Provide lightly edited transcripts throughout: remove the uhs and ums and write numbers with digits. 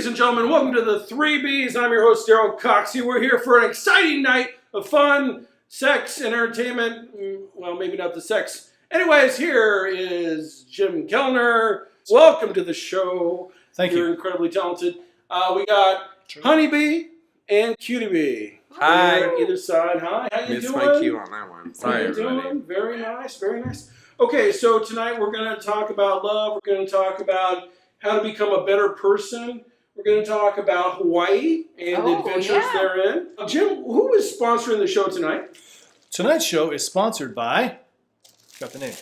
Ladies and gentlemen, welcome to the 3Bs. I'm your host, Daryl Coxey. We're here for an exciting night of fun, sex, and entertainment. Well, maybe not the sex. Anyways, here is Jim Kellner. Welcome to the show. Thank you. You're incredibly talented. We got Honeybee and Cutie Bee. Hi. On either side. Hi, how you Missed doing? my cue on that one. Sorry, How you everybody. doing? Very nice, very nice. Okay, so tonight we're going to talk about love. We're going to talk about how to become a better person. We're going to talk about Hawaii and the adventures therein. Jim, who is sponsoring the show tonight? Tonight's show is sponsored by, got the name,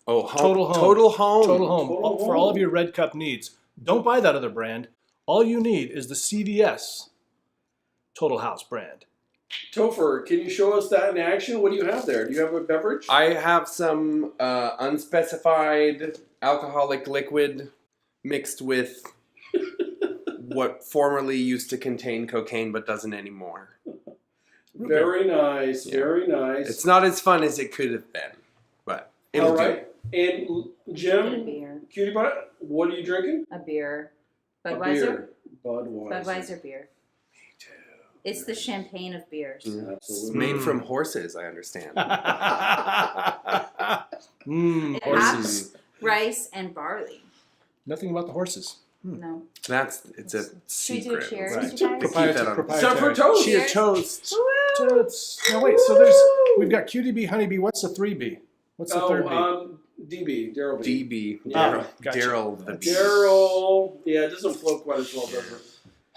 Oh, Total Home. Total Home. Total Home. Total For Home. all of your Red Cup needs. Don't buy that other brand. All you need is the CVS Total House brand. Topher, can you show us that in action? What do you have there? Do you have a beverage? I have some unspecified alcoholic liquid mixed with what formerly used to contain cocaine but doesn't anymore. Very nice, Yeah. very nice. It's not as fun as it could have been, but it'll All right. And Get a Jim, beer. Cutie Butt, what are you drinking? A beer. A Budweiser? beer. Budweiser. Budweiser beer. Me too. It's the champagne of beers. do. It's Absolutely. made from horses, I understand. It Horses. has rice and barley. Nothing about the horses. No. It's a Should we do a secret. cheers, Right. you guys? Keep that on. Except for toast. Cheer toast. No, wait, so we've got Cutie Bee, Honeybee. What's the 3B? What's the third B? DB, Daryl B. DB. Oh, gotcha. Daryl the Beast. Daryl. Yeah, it doesn't flow quite as well, does it?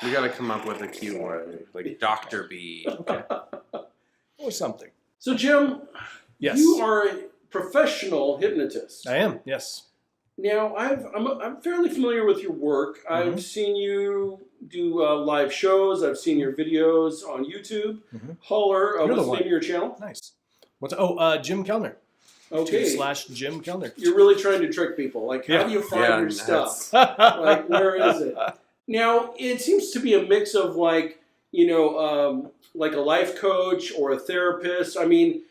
We gotta come up with a cute one, like Dr. B. Okay. Or something. So, Jim, Yes. you are a professional hypnotist. I am, yes. Now, I'm fairly familiar with your work. I've seen you do live shows. I've seen your videos on YouTube. Holler, You're the what's the one. name of your channel? Nice. Jim Kellner. Okay. /Jim Kellner. You're really trying to trick people. Like, how do you find Yeah, your that's- stuff? Like, where is it? Now, it seems to be a mix of like, like a life coach or a therapist. I mean,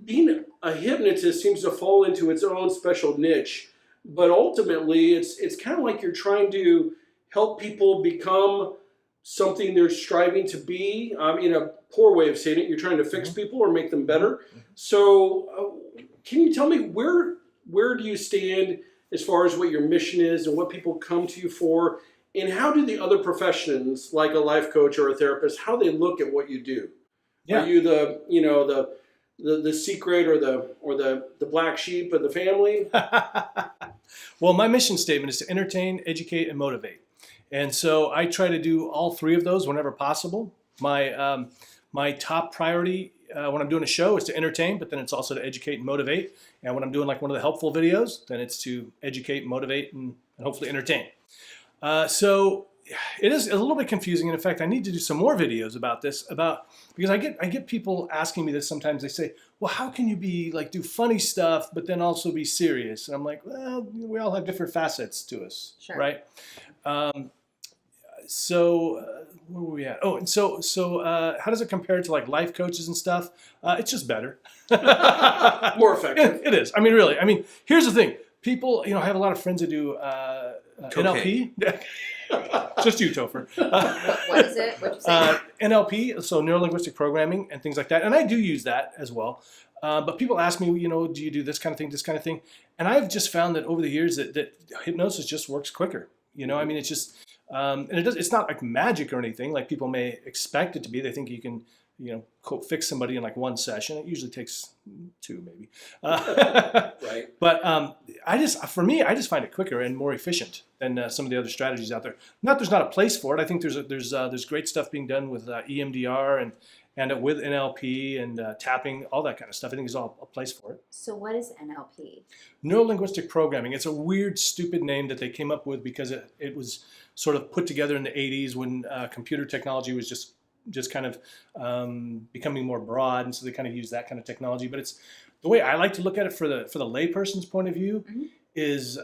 being a hypnotist seems to fall into its own special niche, but ultimately, it's kind of like you're trying to help people become something they're striving to be. In a poor way of saying it, you're trying to fix people or make them better. So, can you tell me where do you stand as far as what your mission is and what people come to you for, and how do the other professions, like a life coach or a therapist, how they look at what you do? Yeah. Are you the secret or the black sheep of the family? Well, my mission statement is to entertain, educate, and motivate. And so I try to do all three of those whenever possible. My top priority when I'm doing a show is to entertain, but then it's also to educate and motivate. And when I'm doing like one of the helpful videos, then it's to educate, motivate, and hopefully entertain. So it is a little bit confusing. And in fact, I need to do some more videos about this, because I get people asking me this sometimes. They say, well, how can you be like do funny stuff, but then also be serious? And I'm like, well, we all have different facets to us, Sure. right? Where were we at? Oh, and so how does it compare to like life coaches and stuff? It's just better. More effective. It is. I mean, really. I mean, here's the thing. People, I have a lot of friends that do NLP. Just you, Topher. What is it? What'd you say? NLP, so neuro-linguistic programming and things like that. And I do use that as well. But people ask me, do you do this kind of thing? And I've just found that over the years that hypnosis just works quicker. I mean, it's just, and it's not like magic or anything like people may expect it to be. They think you can, quote, fix somebody in like one session. It usually takes two, maybe. Right. But I just find it quicker and more efficient than some of the other strategies out there. Not there's not a place for it. I think there's great stuff being done with EMDR and with NLP and tapping, all that kind of stuff. I think there's all a place for it. So what is NLP? Neuro-linguistic programming. It's a weird, stupid name that they came up with because it was sort of put together in the 80s when computer technology was just kind of becoming more broad, and so they kind of use that kind of technology. But it's the way I like to look at it for the layperson's point of view is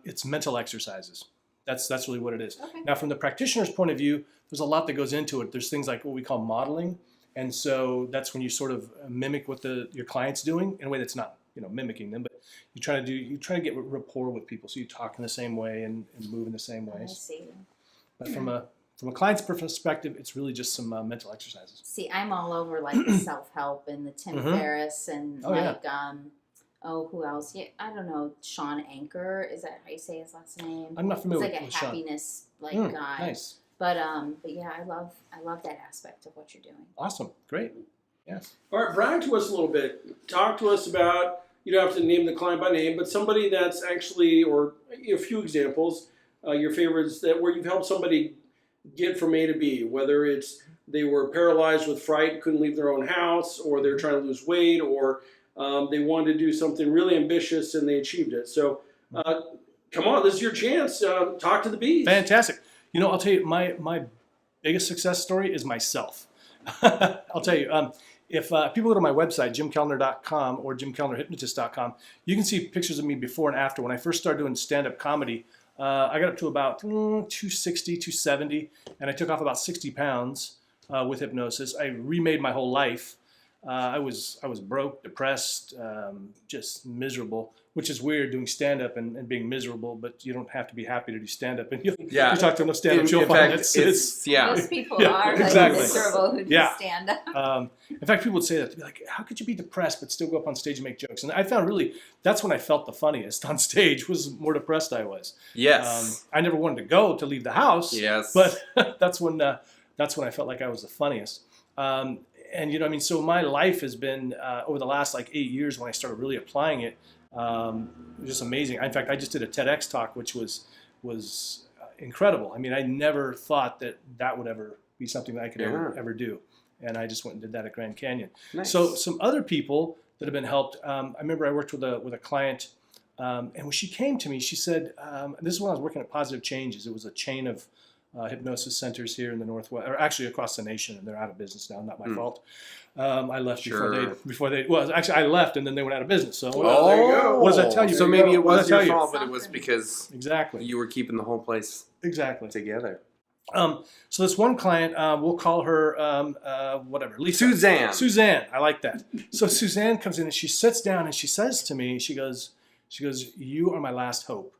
it's mental exercises. That's really what it is. Okay. Now, from the practitioner's point of view, there's a lot that goes into it. There's things like what we call modeling, and so that's when you sort of mimic what your client's doing in a way that's not mimicking them, but you try to get rapport with people, so you talk in the same way and move in the same I ways. see. But from a client's perspective, it's really just some mental exercises. See, I'm all over like the self-help and the Tim Mhm. Ferriss and Oh, yeah. who else? Yeah, I don't know. Sean Anker, is that how you say his last name? I'm not He's familiar like a with Sean. happiness guy. Nice, But yeah, I love that aspect of what you're doing. awesome, great. Yes. All right, brag to us a little bit. Talk to us about, you don't have to name the client by name, but somebody that's actually, or a few examples, your favorites that where you've helped somebody get from A to B, whether it's they were paralyzed with fright, couldn't leave their own house, or they're trying to lose weight, or they wanted to do something really ambitious and they achieved it. So come on, this is your chance. Talk to the bees. Fantastic. I'll tell you, my biggest success story is myself. I'll tell you, if people go to my website, jimkellner.com or jimkellnerhypnotist.com, you can see pictures of me before and after. When I first started doing stand-up comedy, I got up to about 260, 270, and I took off about 60 pounds with hypnosis. I remade my whole life. I was broke, depressed, just miserable, which is weird doing stand-up and being miserable, but you don't have to be happy to do stand-up. And you talk to enough stand-ups, you'll find it's Most people yeah, are like exactly. miserable who do Yeah. stand up. In fact, people would say that. They'd be like, how could you be depressed but still go up on stage and make jokes? And I found really, that's when I felt the funniest on stage, was more depressed I was. Yes. I never wanted to leave the house. Yes. But that's when I felt like I was the funniest. So my life has been, over the last 8 years when I started really applying it, just amazing. In fact, I just did a TEDx talk, which was incredible. I mean, I never thought that would ever be something that I could ever do. And I just went and did that at Grand Canyon. Nice. So some other people that have been helped, I remember I worked with a client, and when she came to me, she said, and this is when I was working at Positive Changes. It was a chain of hypnosis centers here in the Northwest, or actually across the nation, and they're out of business now. Not my fault. I left before they. Well, actually, I left, and then they went out of business. So there you go. what does that tell you? So maybe it What was does your that tell you? fault, but it was because Exactly. you were keeping the whole place Exactly. together. So this one client, we'll call her whatever, Lisa. Suzanne. I like that. So Suzanne comes in and she sits down and she says to me, she goes, "You are my last hope."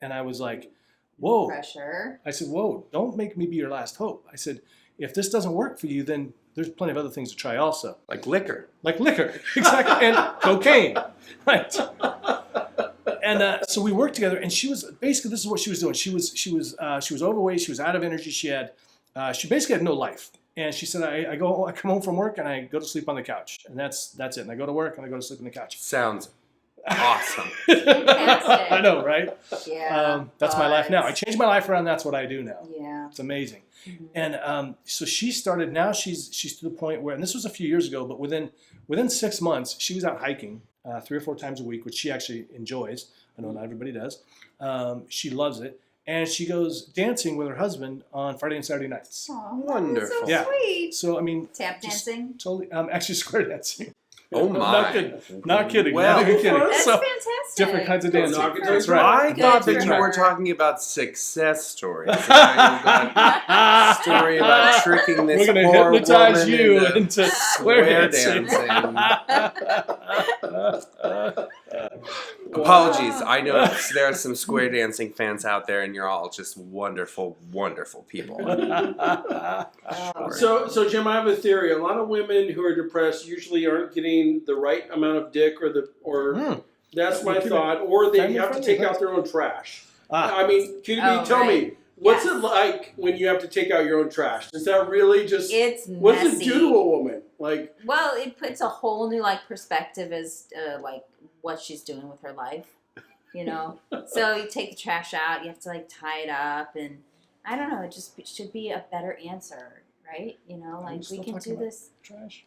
And I was like, whoa. Pressure. I said, whoa, don't make me be your last hope. I said, if this doesn't work for you, then there's plenty of other things to try also. Like liquor. Exactly. And cocaine. Right. And so we worked together, and she was basically, this is what she was doing. She was overweight. She was out of energy. She basically had no life. And she said, I come home from work and I go to sleep on the couch, and that's it. And I go to work and I go to sleep on the couch. Sounds awesome. Fantastic. I know, right? Yeah. That's my life now. I changed my life around. That's what I do now. Yeah. It's amazing. Mm-hmm. And so she started. Now she's to the point where, and this was a few years ago, but within 6 months, she was out hiking 3 or 4 times a week, which she actually enjoys. I know not everybody does. She loves it. And she goes dancing with her husband on Friday and Saturday nights. Aw, Wonderful. So Yeah. sweet. So, I mean, Tap just dancing. totally, actually square dancing. Oh my. Not kidding. Well, not even kidding. That's So, fantastic. different kinds of dancing. Knock it That's down. right. I Good thought for that you were her. talking about success stories. And now you've got a story about tricking this We're going to poor hypnotize woman you into into square dancing. Apologies. I know there are some square dancing fans out there, and you're all just wonderful, wonderful people. So Jim, I have a theory. A lot of women who are depressed usually aren't getting the right amount of dick, that's my thought, or they have to take out their own trash. I mean, QDB, tell me, what's it like when you have to take out your own trash? Does that really just? It's What does it messy. do to a woman? Like, Well, it puts a whole new perspective as what she's doing with her life, So you take the trash out, you have to tie it up, and I don't know. It should be a better answer, right? We can do this. Trash.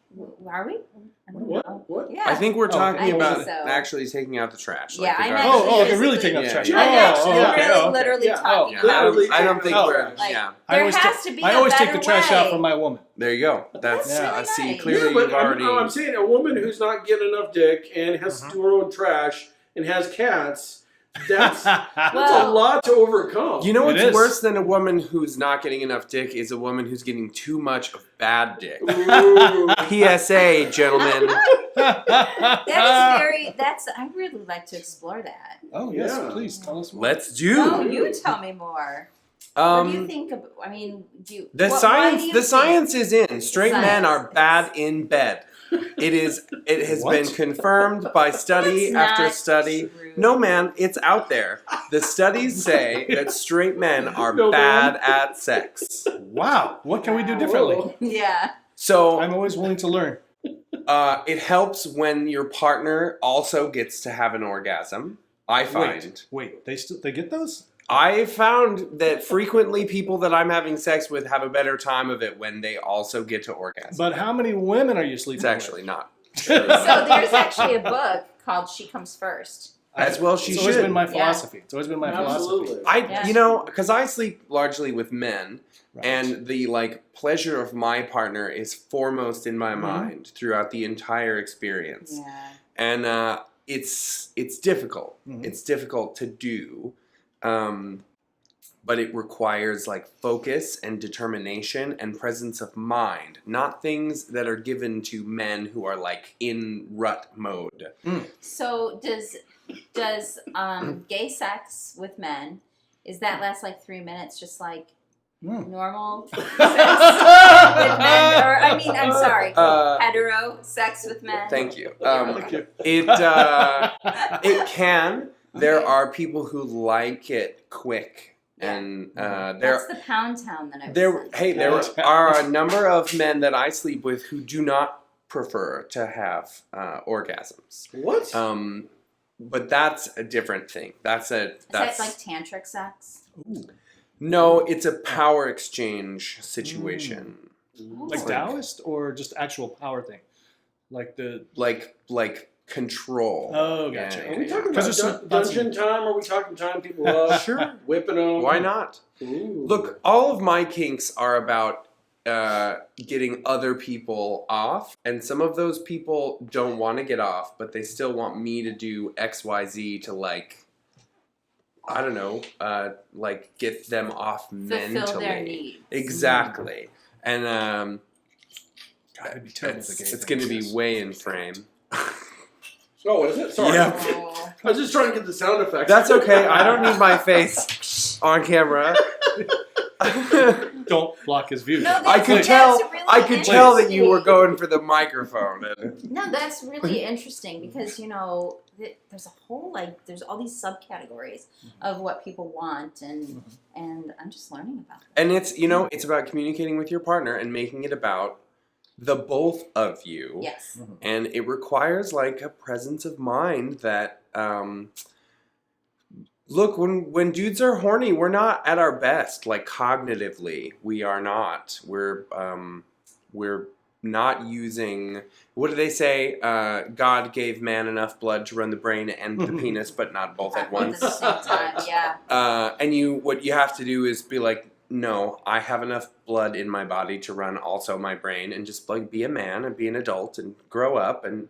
Are we? I don't know. what? Yeah. I think we're talking I think about so. actually taking out the trash. Yeah, the I'm garbage. actually they're really taking out the Yeah, trash. yeah. I'm actually okay. literally Yeah. talking Yeah, about. Literally I don't think taking we're. out Like, Yeah, there has to be I a always take better the trash out way. for my woman. there you go. That's That's I really see. nice. Clearly, Yeah, but you've already. I'm saying a woman who's not getting enough dick and has to do her own trash and has cats. That's a Well- lot to overcome. You know It what's is. worse than a woman who's not getting enough dick is a woman who's getting too much of bad dick. Ooh. PSA, gentlemen. That is very. I really like to explore that. Oh yes, Yeah. please tell us more. Let's do. Oh, you tell me more. What do you Um, think of? I mean, do you? the why science. do you The think- science is in. Straight men are Science. bad in bed. It is. It has What? been confirmed by study That's after not study. true. No, man, it's out there. The studies say that straight men are No, bad at sex. Wow, what can we do differently? Whoa. Yeah. So I'm always willing to learn. it helps when your partner also gets to have an orgasm. I find. Wait, they get those? I found that frequently people that I'm having sex with have a better time of it when they also get to orgasm. But how many women are you sleeping It's actually not. with? So there's actually a book called "She Comes First." As well she It's always should. been my Yeah. philosophy. It's always been my philosophy. Absolutely. Yeah. Because I sleep largely with men, Right. and the pleasure of my partner is foremost in my Mhm. mind throughout the entire experience. Yeah. And it's difficult. Mhm. It's difficult to do, but it requires focus and determination and presence of mind, not things that are given to men who are in rut mode. So does gay sex with men is that last 3 minutes, just like normal sex with men? Or I'm sorry, hetero sex with men. Thank you. Thank you. It can. There Okay. are people who like it quick, and That's there. the Pound Town that I was There, in. hey, there are a number of men that I sleep with who do not prefer to have orgasms. What? But that's a different thing. That's Is that like tantric sex? no. It's a power exchange situation. Like Oh. Taoist or just actual power thing? Like the Like control. Oh, gotcha. Are we talking 'Cause about there's some- dungeon time? Are we talking tying people up? Sure. Whipping them? Why not? Ooh. Look, all of my kinks are about getting other people off, and some of those people don't want to get off, but they still want me to do XYZ to I don't know, get them off mentally. Fulfill their needs. Exactly. And God, it'd be terrible to it's going to be way in frame. Oh, is it? Sorry. Yeah. Oh. I was just trying to get the sound effects. That's okay. I don't need my face on camera. Don't block his view. No, I could That's tell. really I could tell that you were interesting. going for the microphone. No, that's really interesting because there's a whole there's all these subcategories of what people want, and I'm just learning about them. And it's about communicating with your partner and making it about the both of you. Yes. And it requires a presence of mind that look, when dudes are horny, we're not at our best. Cognitively, we are not. We're not using. What do they say? God gave man enough blood to run the brain and the penis, but not both at once. At the same time, yeah. And what you have to do is be no, I have enough blood in my body to run also my brain, and just be a man and be an adult and grow up and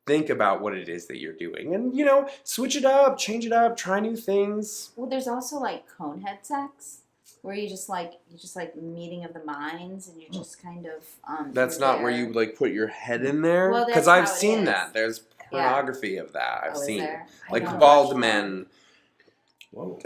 think about what it is that you're doing, and switch it up, change it up, try new things. Well, there's also conehead sex, where you just meeting of the minds, and you're just kind of. That's you're not where there. you put your head in there, Well, because that's I've how it seen is. that. There's pornography of that. I've Oh, is seen there? I don't bald watch men. Whoa.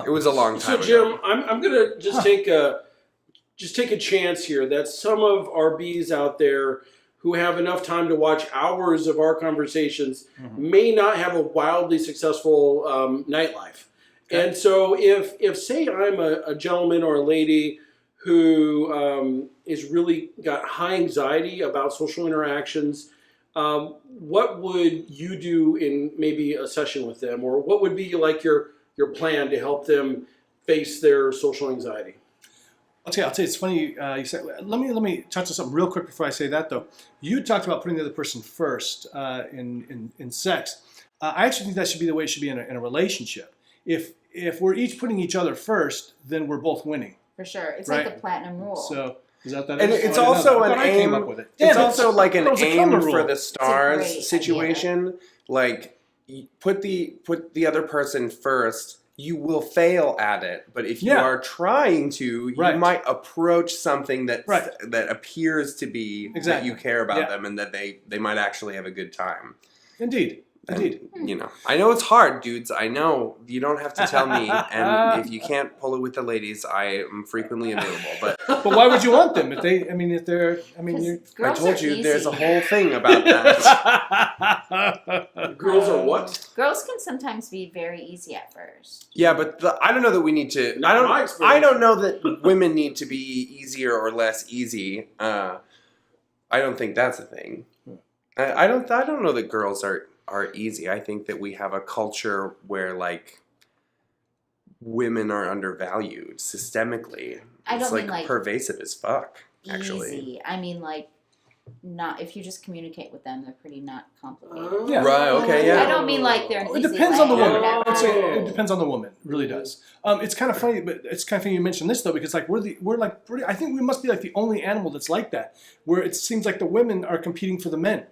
It was a long So time Jim, ago. I'm gonna just take a chance here that some of our bees out there who have enough time to watch hours of our conversations may not have a wildly successful nightlife. Okay. And so if say I'm a gentleman or a lady who is really got high anxiety about social interactions, what would you do in maybe a session with them, or what would be your plan to help them face their social anxiety? I'll tell you, it's funny you said. Let me touch on something real quick before I say that, though. You talked about putting the other person first in sex. I actually think that should be the way it should be in a relationship. If we're each putting each other first, then we're both winning. For sure, it's Right. like the platinum rule. So is that And is? it's Oh, I didn't know also that. I an thought I came aim- up with it. It's Damn it. also an That was a aim Kellner for rule. the stars great idea. situation. put the other person first. You will fail at it, but if you Yeah. are trying to, you Right. might approach something that Right. that appears to be that Exactly. you care about Yeah. them and that they might actually have a good time. Indeed. And, you know, I know it's hard, dudes. I know you don't have to tell me. And if you can't pull it with the ladies, I am frequently available. But But why would you want them if they? I mean, if they're. I mean, 'Cause you're. I girls told are you easy. there's a whole thing about that. Girls are what? Girls can sometimes be very easy at first. Yeah, but I don't know that we need to. Not my experience. I don't know that women need to be easier or less easy. I don't think that's a thing. I don't know that girls are easy. I think that we have a culture where like women are undervalued systemically. I It's don't like mean, like, pervasive as fuck. Actually, Easy. I mean, like, not if you just communicate with them, they're pretty not complicated. Yeah. Right, okay, yeah. I don't mean like they're. It depends on the Disneyland or woman. whatever. I'd say it depends on the woman. It really does. It's kind of funny, but it's kind of funny you mentioned this though, because like we're like pretty. I think we must be like the only animal that's like that, where it seems like the women are competing for the men,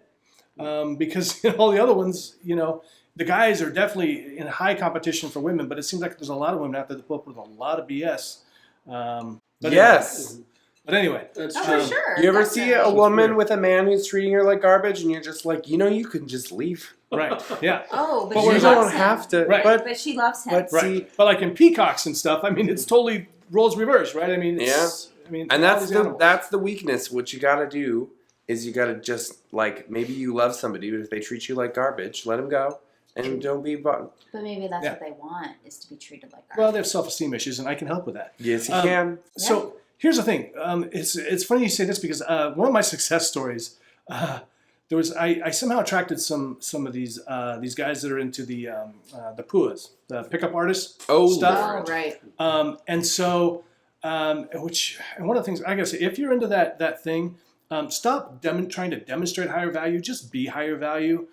because all the other ones, the guys are definitely in high competition for women, but it seems like there's a lot of women out there that put up with a lot of BS. But yes. Anyway, but anyway, That's Oh, true. for sure. You ever see a definitely. woman with a man who's treating her like garbage, and you're just like, you can just leave. right, yeah. Oh, but, But she we're You not- loves don't him. have to. Right. But She loves him. but- Right, See- but like in peacocks and stuff, I mean, it's totally roles reversed, right? I mean, it's, I mean, and all that's these animals. that's the weakness. What you gotta do is you gotta just like maybe you love somebody, but if they treat you like garbage, let them go and don't be. But maybe that's Yeah. what they want, is to be treated like Well, garbage. they have self-esteem issues, and I can help with that. Yes, you Um, can. So here's the thing. It's funny you say this because one of my success stories, there was I somehow attracted some of these guys that are into the PUAs, the pickup artist Oh, stuff. Oh, right. And so, and one of the things I gotta say, if you're into that thing, stop trying to demonstrate higher value. Just be higher value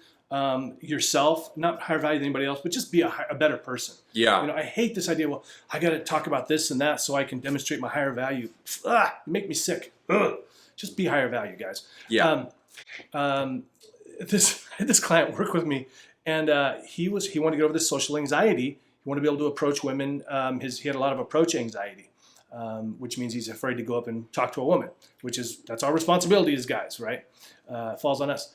yourself, not higher value than anybody else, but just be a better person. Yeah. I hate this idea. Well, I got to talk about this and that so I can demonstrate my higher value. You make me sick. Ugh. Just be higher value, guys. Yeah. This client worked with me, and he wanted to get over this social anxiety. He wanted to be able to approach women. He had a lot of approach anxiety, which means he's afraid to go up and talk to a woman, that's our responsibility as guys, right? Falls on us.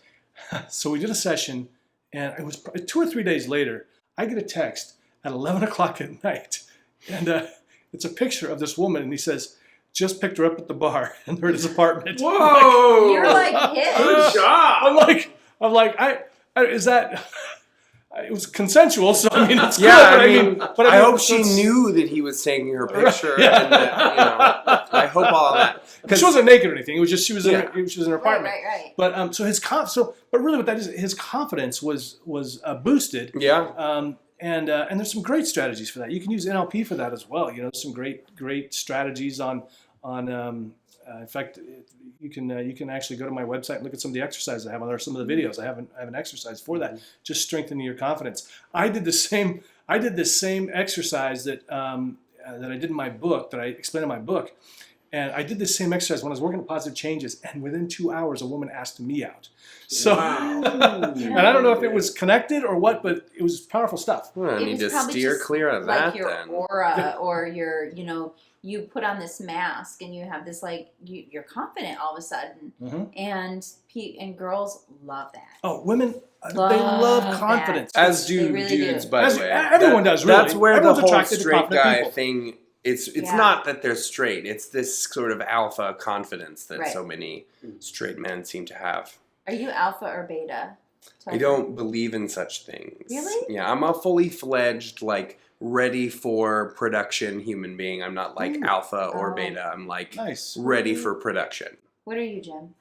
So we did a session, and it was 2 or 3 days later, I get a text at 11 o'clock at night, and it's a picture of this woman, and he says, just picked her up at the bar, and they're at his apartment. Whoa! You're like hit. Good job. I'm like, is that? It was consensual, so I mean, it's Yeah, good. but I hope she it's- knew that he was taking her picture. Yeah. And that, I hope all of that. She wasn't naked or anything. It was just she was in Yeah. her Right, apartment. right. But but really, what that is, his confidence was boosted. Yeah. And there's some great strategies for that. You can use NLP for that as well. Some great strategies on. In fact, you can actually go to my website and look at some of the exercises I have on there. Some of the videos I have an exercise for that, just strengthening your confidence. I did the same exercise that I did in my book, that I explained in my book, and I did the same exercise when I was working at Positive Changes. And within 2 hours, a woman asked me out. So, Wow. and I don't know if it was connected or what, but it was powerful stuff. Well, I It need was to probably steer just clear of Like that your then. aura, or your, you put on this mask and you have this you're confident all of a sudden, Mhm. and girls love that. Oh, women, they Love love that. confidence. As do They really dudes, do. by As the way. everyone does, really. That's where Everyone's the whole attracted to straight confident guy people. thing. It's Yeah. not that they're straight. It's this sort of alpha confidence that Right. so many straight men seem to have. Are you alpha or beta? I don't believe in such things. Really? Yeah, I'm a fully fledged, ready for production human being. I'm not alpha or Oh. beta. I'm Nice. ready for production. What are you, Jim?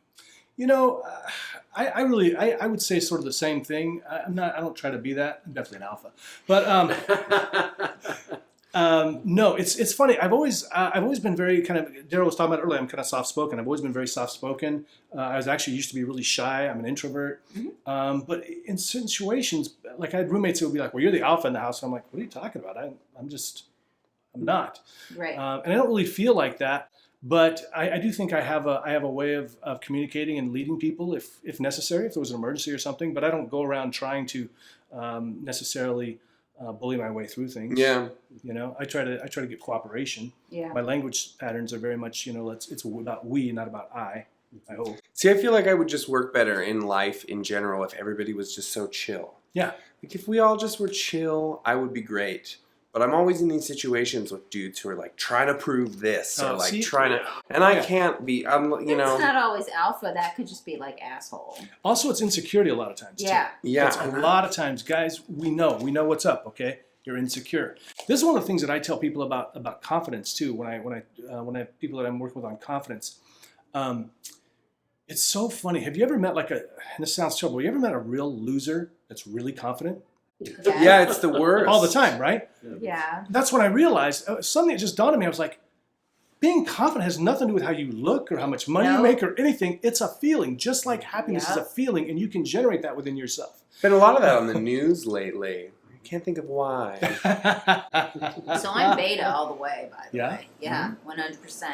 I really would say sort of the same thing. I don't try to be that. I'm definitely an alpha, but no, it's funny. I've always been very kind of. Daryl was talking about earlier. I'm kind of soft spoken. I've always been very soft spoken. I was actually used to be really shy. I'm an introvert. But in situations, like I had roommates who would be like, "Well, you're the alpha in the house." And I'm like, "What are you talking about? I'm not." Right. And I don't really feel like that. But I do think I have a way of communicating and leading people if necessary, if there was an emergency or something. But I don't go around trying to necessarily bully my way through things. Yeah. You know, I try to get cooperation. Yeah. My language patterns are very much, you know, it's about we, not about I hope. See, I feel like I would just work better in life in general if everybody was just so chill. Yeah. Like if we all just were chill, I would be great. But I'm always in these situations with dudes who are like trying to prove this or like trying to, and I can't be. You know. It's not always alpha. That could just be like asshole. Also, it's insecurity a lot of times. Yeah. Too. Yeah. It's a lot of times, guys. We know what's up. Okay, you're insecure. This is one of the things that I tell people about confidence too. When I have people that I'm working with on confidence, it's so funny. Have you ever met and this sounds terrible. Have you ever met a real loser that's really confident? Yeah, it's the worst. All the time, right? Yeah. That's when I realized, suddenly it just dawned on me, I was like, being confident has nothing to do with how you look or how much money you make or anything. It's a feeling, just like happiness is a feeling, and you can generate that within yourself. Been a lot of that on the news lately. I can't think of why. So I'm beta all the way, by the way. Yeah, 100%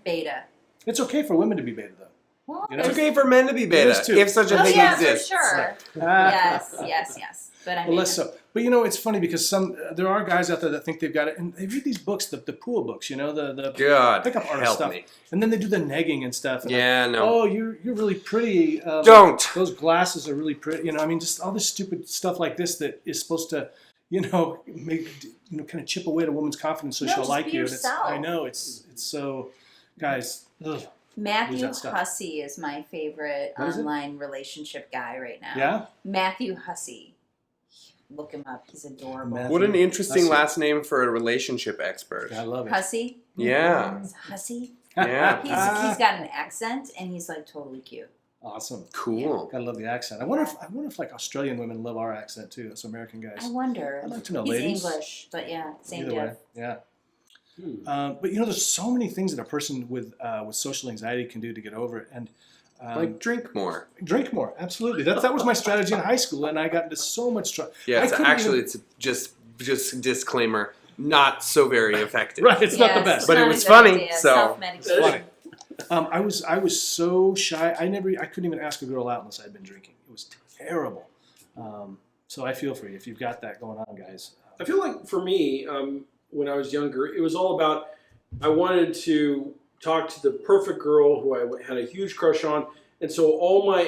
beta. It's okay for women to be beta, though. Well, You know? It's okay for men to be beta, is too. if such a thing exists. for sure. Yes. But I Well, mean, less so. But you know, it's funny because there are guys out there that think they've got it, and they read these books, the pool books, you know, the God, pickup artist help stuff, me. and then they do the negging and stuff. And Yeah, like, no. oh, you're really pretty. Don't. Those glasses are really pretty. You know, I mean, just all this stupid stuff like this that is supposed to, you know, kind of chip away at a woman's confidence so No, she'll just like be you. yourself. I know it's so, guys. Ugh. Matthew that stuff. Hussey is my favorite What is it? online relationship guy right now. Yeah. Matthew Hussey. Look him up. He's adorable. Matthew. What an interesting Hussey. last name for a relationship expert. I love it. Hussey? Yeah. Hussey? Yeah. He's got an accent and he's like totally cute. Awesome. Cool. I love the accent. I wonder if like Australian women love our accent too, as American guys. I wonder. I'd like to know, He's ladies. English, but yeah, same Either way, diff. yeah. But you know, there's so many things that a person with social anxiety can do to get over it, and Like drink more. drink more. Absolutely, that was my strategy in high school, and I got into so much trouble. Yeah, it's just disclaimer, not so very effective. Right, it's not the best. But it not was a good funny, idea. so- Self-medication. I was so shy. I couldn't even ask a girl out unless I'd been drinking. It was terrible. So I feel for you if you've got that going on, guys. I feel like for me, when I was younger, it was all about I wanted to talk to the perfect girl who I had a huge crush on, and so all my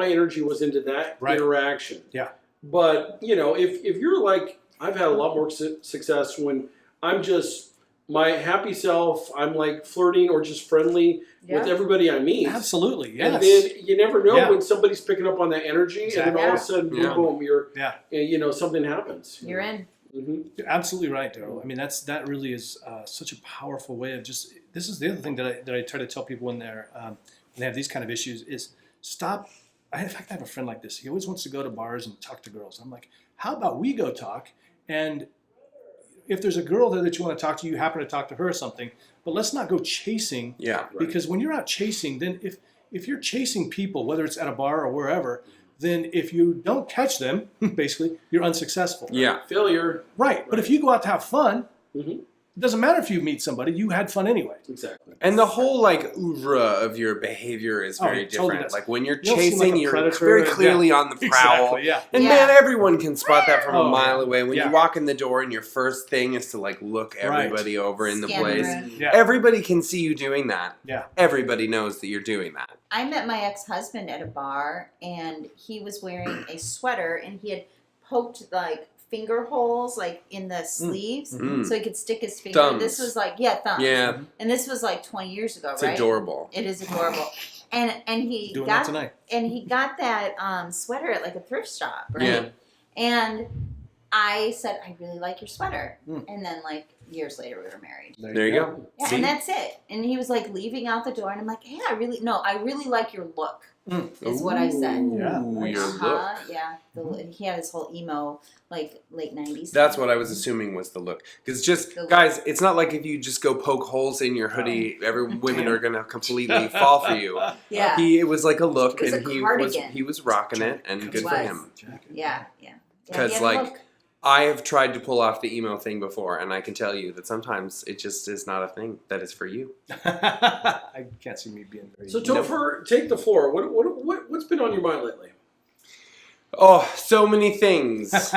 energy was into that interaction. Yeah. But you know, if you're like, I've had a lot more success when I'm just my happy self. I'm like flirting or just friendly with everybody I meet. Absolutely, yes. And then you never know when somebody's picking up on that energy, and then all of a sudden, boom, you're, something happens. You're in. Mm-hmm. You're absolutely right, Daryl. I mean, that really is such a powerful way of just. This is the other thing that I try to tell people when they have these kind of issues is stop. In fact, I have a friend like this. He always wants to go to bars and talk to girls. I'm like, how about we go talk, and if there's a girl there that you want to talk to, you happen to talk to her or something, but let's not go chasing. Yeah. Because when you're out chasing, then if you're chasing people, whether it's at a bar or wherever, then if you don't catch them, basically, you're unsuccessful. Yeah. Failure. Right. But if you go out to have fun, Mm-hmm. it doesn't matter if you meet somebody, you had fun anyway. Exactly. And the whole like oeuvre of your behavior is very it totally different. does. Like when you're You don't seem like chasing, a you're predator. very clearly on the prowl. Exactly, yeah. And Yeah. man, everyone can spot that from Oh, a mile away. When yeah. you walk in the door and your first thing is to like look everybody over in the Scan place. room. Yeah. Everybody can see you doing that. Yeah. Everybody knows that you're doing that. I met my ex-husband at a bar, and he was wearing a sweater, and he had poked like finger holes like in the sleeves, Mm. so he could stick his finger. Thumbs. This was like thumbs. Yeah. And this was like 20 years ago, It's right? adorable. It is adorable. And he Doing that got tonight. and he got that sweater at like a thrift shop, right? Yeah. And I said, I really like your sweater. Mm. And then like years later we were married. There you go. Yeah, See? and that's it. And he was like leaving out the door, and I'm like, hey, I really like your look. Is what I said. Yeah. Ooh, your look. Yeah. He had his whole emo, like late 90s. That's what I was assuming was the look. Because just, The look. guys, it's not like if you just go poke holes in your hoodie, women are going to completely fall for you. Yeah. It was like a look, It was and a he cardigan. was rocking it, and good for was. him. Yeah. Because, he had a like, look. I have tried to pull off the emo thing before, and I can tell you that sometimes it just is not a thing that is for you. I can't see me being very. So Topher, take the floor. What's been on your mind lately? Oh, so many things.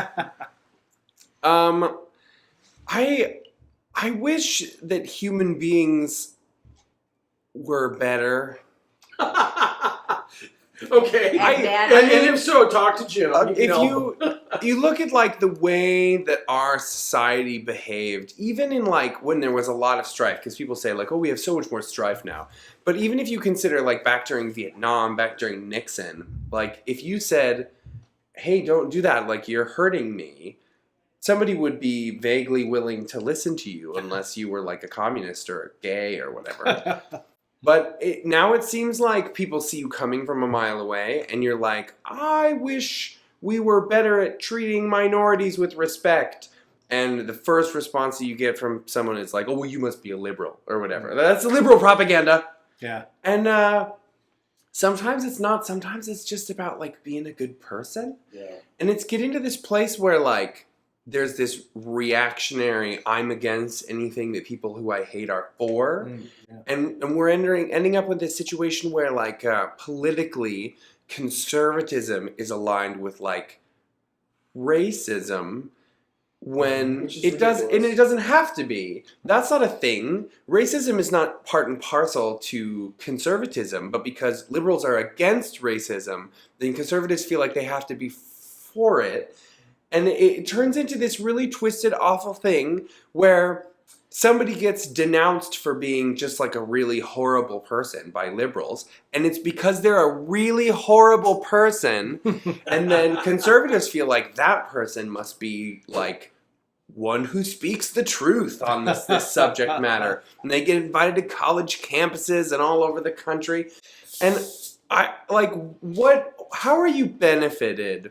I wish that human beings were better. Okay. And if so, talk to Jim. If you look at like the way that our society behaved, even in like when there was a lot of strife, because people say like, oh, we have so much more strife now. But even if you consider like back during Vietnam, back during Nixon, like if you said, hey, don't do that, like you're hurting me, somebody would be vaguely willing to listen to you unless you were like a communist or a gay or whatever. But now it seems like people see you coming from a mile away and you're like, I wish we were better at treating minorities with respect. And the first response that you get from someone is like, oh, well, you must be a liberal or whatever. That's liberal propaganda. Yeah. And sometimes it's not. Sometimes it's just about like being a good person. Yeah. And it's getting to this place where like there's this reactionary, I'm against anything that people who I hate are for. Yeah. And we're ending up with this situation where like politically conservatism is aligned with like racism when Which is it does, and ridiculous. it doesn't have to be. That's not a thing. Racism is not part and parcel to conservatism, but because liberals are against racism, then conservatives feel like they have to be for it. And it turns into this really twisted, awful thing where somebody gets denounced for being just like a really horrible person by liberals. And it's because they're a really horrible person. And then conservatives feel like that person must be like one who speaks the truth on this subject matter. And they get invited to college campuses and all over the country. And I like, how are you benefited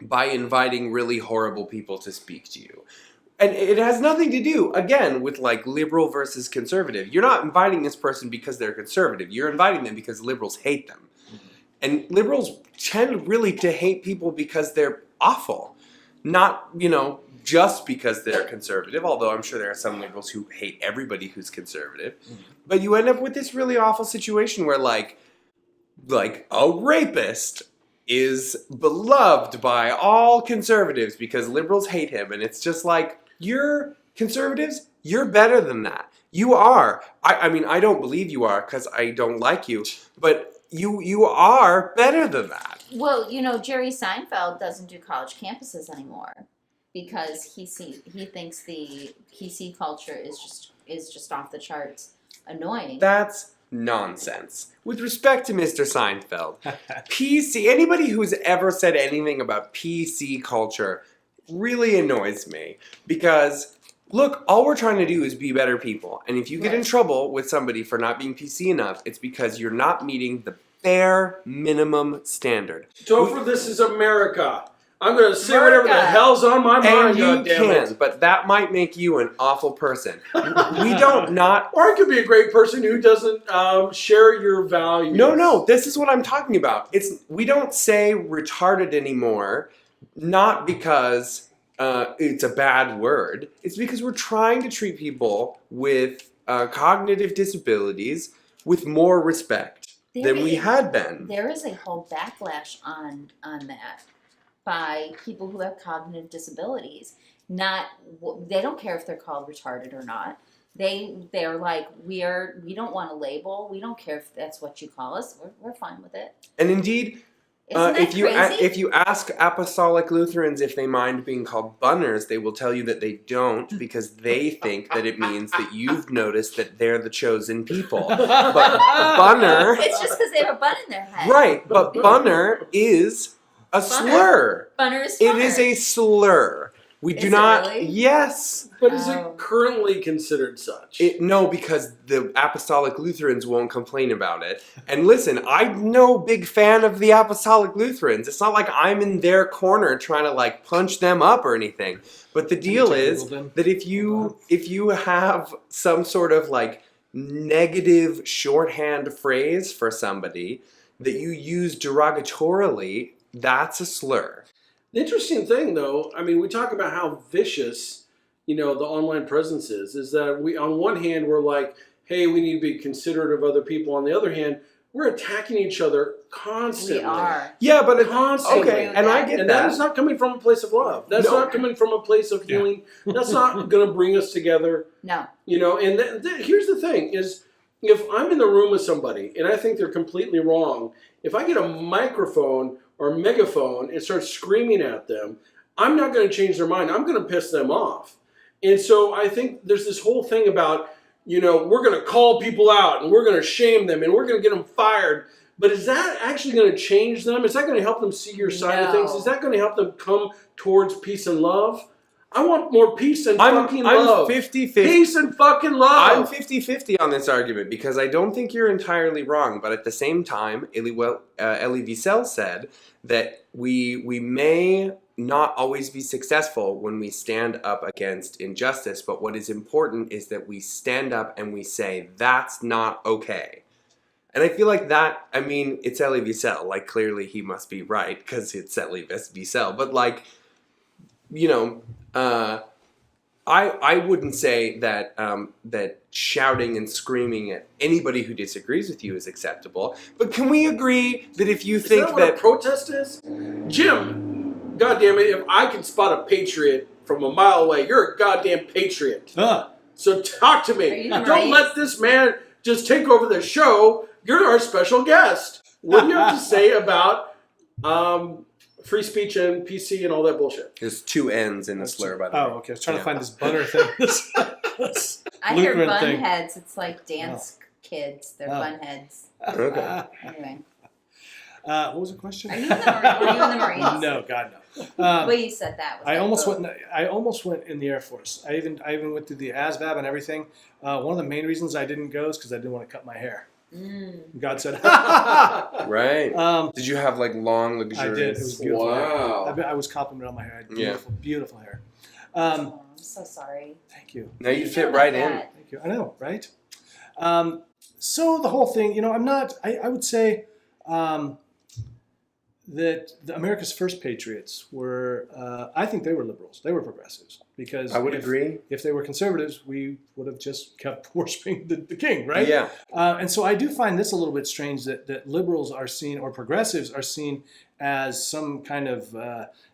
by inviting really horrible people to speak to you? And it has nothing to do, again, with like liberal versus conservative. You're not inviting this person because they're conservative. You're inviting them because liberals hate them. And liberals tend really to hate people because they're awful. Not, just because they're conservative, although I'm sure there are some liberals who hate everybody who's conservative. But you end up with this really awful situation where like a rapist is beloved by all conservatives because liberals hate him. And it's just like, you're conservatives, you're better than that. You are. I mean, I don't believe you are because I don't like you, but you are better than that. Well, Jerry Seinfeld doesn't do college campuses anymore because he thinks the PC culture is just off the charts annoying. That's nonsense. With respect to Mr. Seinfeld, anybody who's ever said anything about PC culture really annoys me because, look, all we're trying to do is be better people. And if you get in trouble with somebody for not being PC enough, it's because you're not meeting the bare minimum standard. Topher, this is America. I'm going to say whatever the hell's on my mind, And you goddammit. can, but that might make you an awful person. We don't not... Or I could be a great person who doesn't share your values. No, this is what I'm talking about. We don't say retarded anymore, not because it's a bad word. It's because we're trying to treat people with cognitive disabilities with more respect than we had been. There is a whole backlash on that by people who have cognitive disabilities. They don't care if they're called retarded or not. They're like, we don't want a label. We don't care if that's what you call us. We're fine with it. And indeed, Isn't that crazy? if you ask Apostolic Lutherans if they mind being called bunners, they will tell you that they don't because they think that it means that you've noticed that they're the chosen people. But bunner... It's just because they have a bun in their head. Right, but bunner is a slur. Bunner is It funner. is a slur. We do Is it not... really? Yes. But is it currently considered such? No, because the Apostolic Lutherans won't complain about it. And listen, I'm no big fan of the Apostolic Lutherans. It's not like I'm in their corner trying to like punch them up or anything. But the deal is that if you have some sort of like negative shorthand phrase for somebody that you use derogatorily, that's a slur. The interesting thing, though, I mean, we talk about how vicious, the online presence is that we, on one hand, we're like, hey, we need to be considerate of other people. On the other hand, we're attacking each other constantly. We are. Yeah, but Constantly. okay, and I get And that. that is not coming from a place of love. That's No. not coming from a place of healing. That's not going to bring us together. No. You know, and here's the thing is, if I'm in the room with somebody and I think they're completely wrong, if I get a microphone or a megaphone and start screaming at them, I'm not going to change their mind. I'm going to piss them off. And so I think there's this whole thing about, you know, we're going to call people out and we're going to shame them and we're going to get them fired. But is that actually going to change them? Is that going to help them see your side of things? Is that going to help them come towards peace and love? I want more peace and fucking love. I'm 50-50. Peace and fucking love. I'm 50-50 on this argument because I don't think you're entirely wrong. But at the same time, Elie Wiesel said that we may not always be successful when we stand up against injustice. But what is important is that we stand up and we say, that's not okay. And I feel like that, I mean, it's Elie Wiesel. Like, clearly he must be right because it's Elie Wiesel. But, like, you know, I wouldn't say that that shouting and screaming at anybody who disagrees with you is acceptable. But can we agree that if you think that what a protest is? Jim, goddamn it, if I can spot a patriot from a mile away, you're a goddamn patriot. So talk to me. Don't let this man just take over the show. You're our special guest. What do you have to say about free speech and PC and all that bullshit? There's two N's in the slur, by the way. Oh, okay. I was trying to find this butter thing. I hear Lutheran bun thing. heads. It's like dance kids. They're bun heads. Okay. Anyway. What was the question? Were you in the Marines? No, God no. Well, you said that. Was I like, almost oh. went. I almost went in the Air Force. I even went through the ASVAB and everything. One of the main reasons I didn't go is because I didn't want to cut my hair. God said, Right. Did you have like long, luxurious? I did. It was beautiful. Wow. I was complimented on my hair. I had beautiful, beautiful hair. I'm so sorry. Thank you. Now you fit right in. Thank you. I know, right? So the whole thing, you know, I'm not. I would say that America's first patriots were. I think they were liberals. They were progressives because I would agree. If they were conservatives, we would have just kept worshiping the king, right? Yeah. And so I do find this a little bit strange that liberals are seen, or progressives are seen as some kind of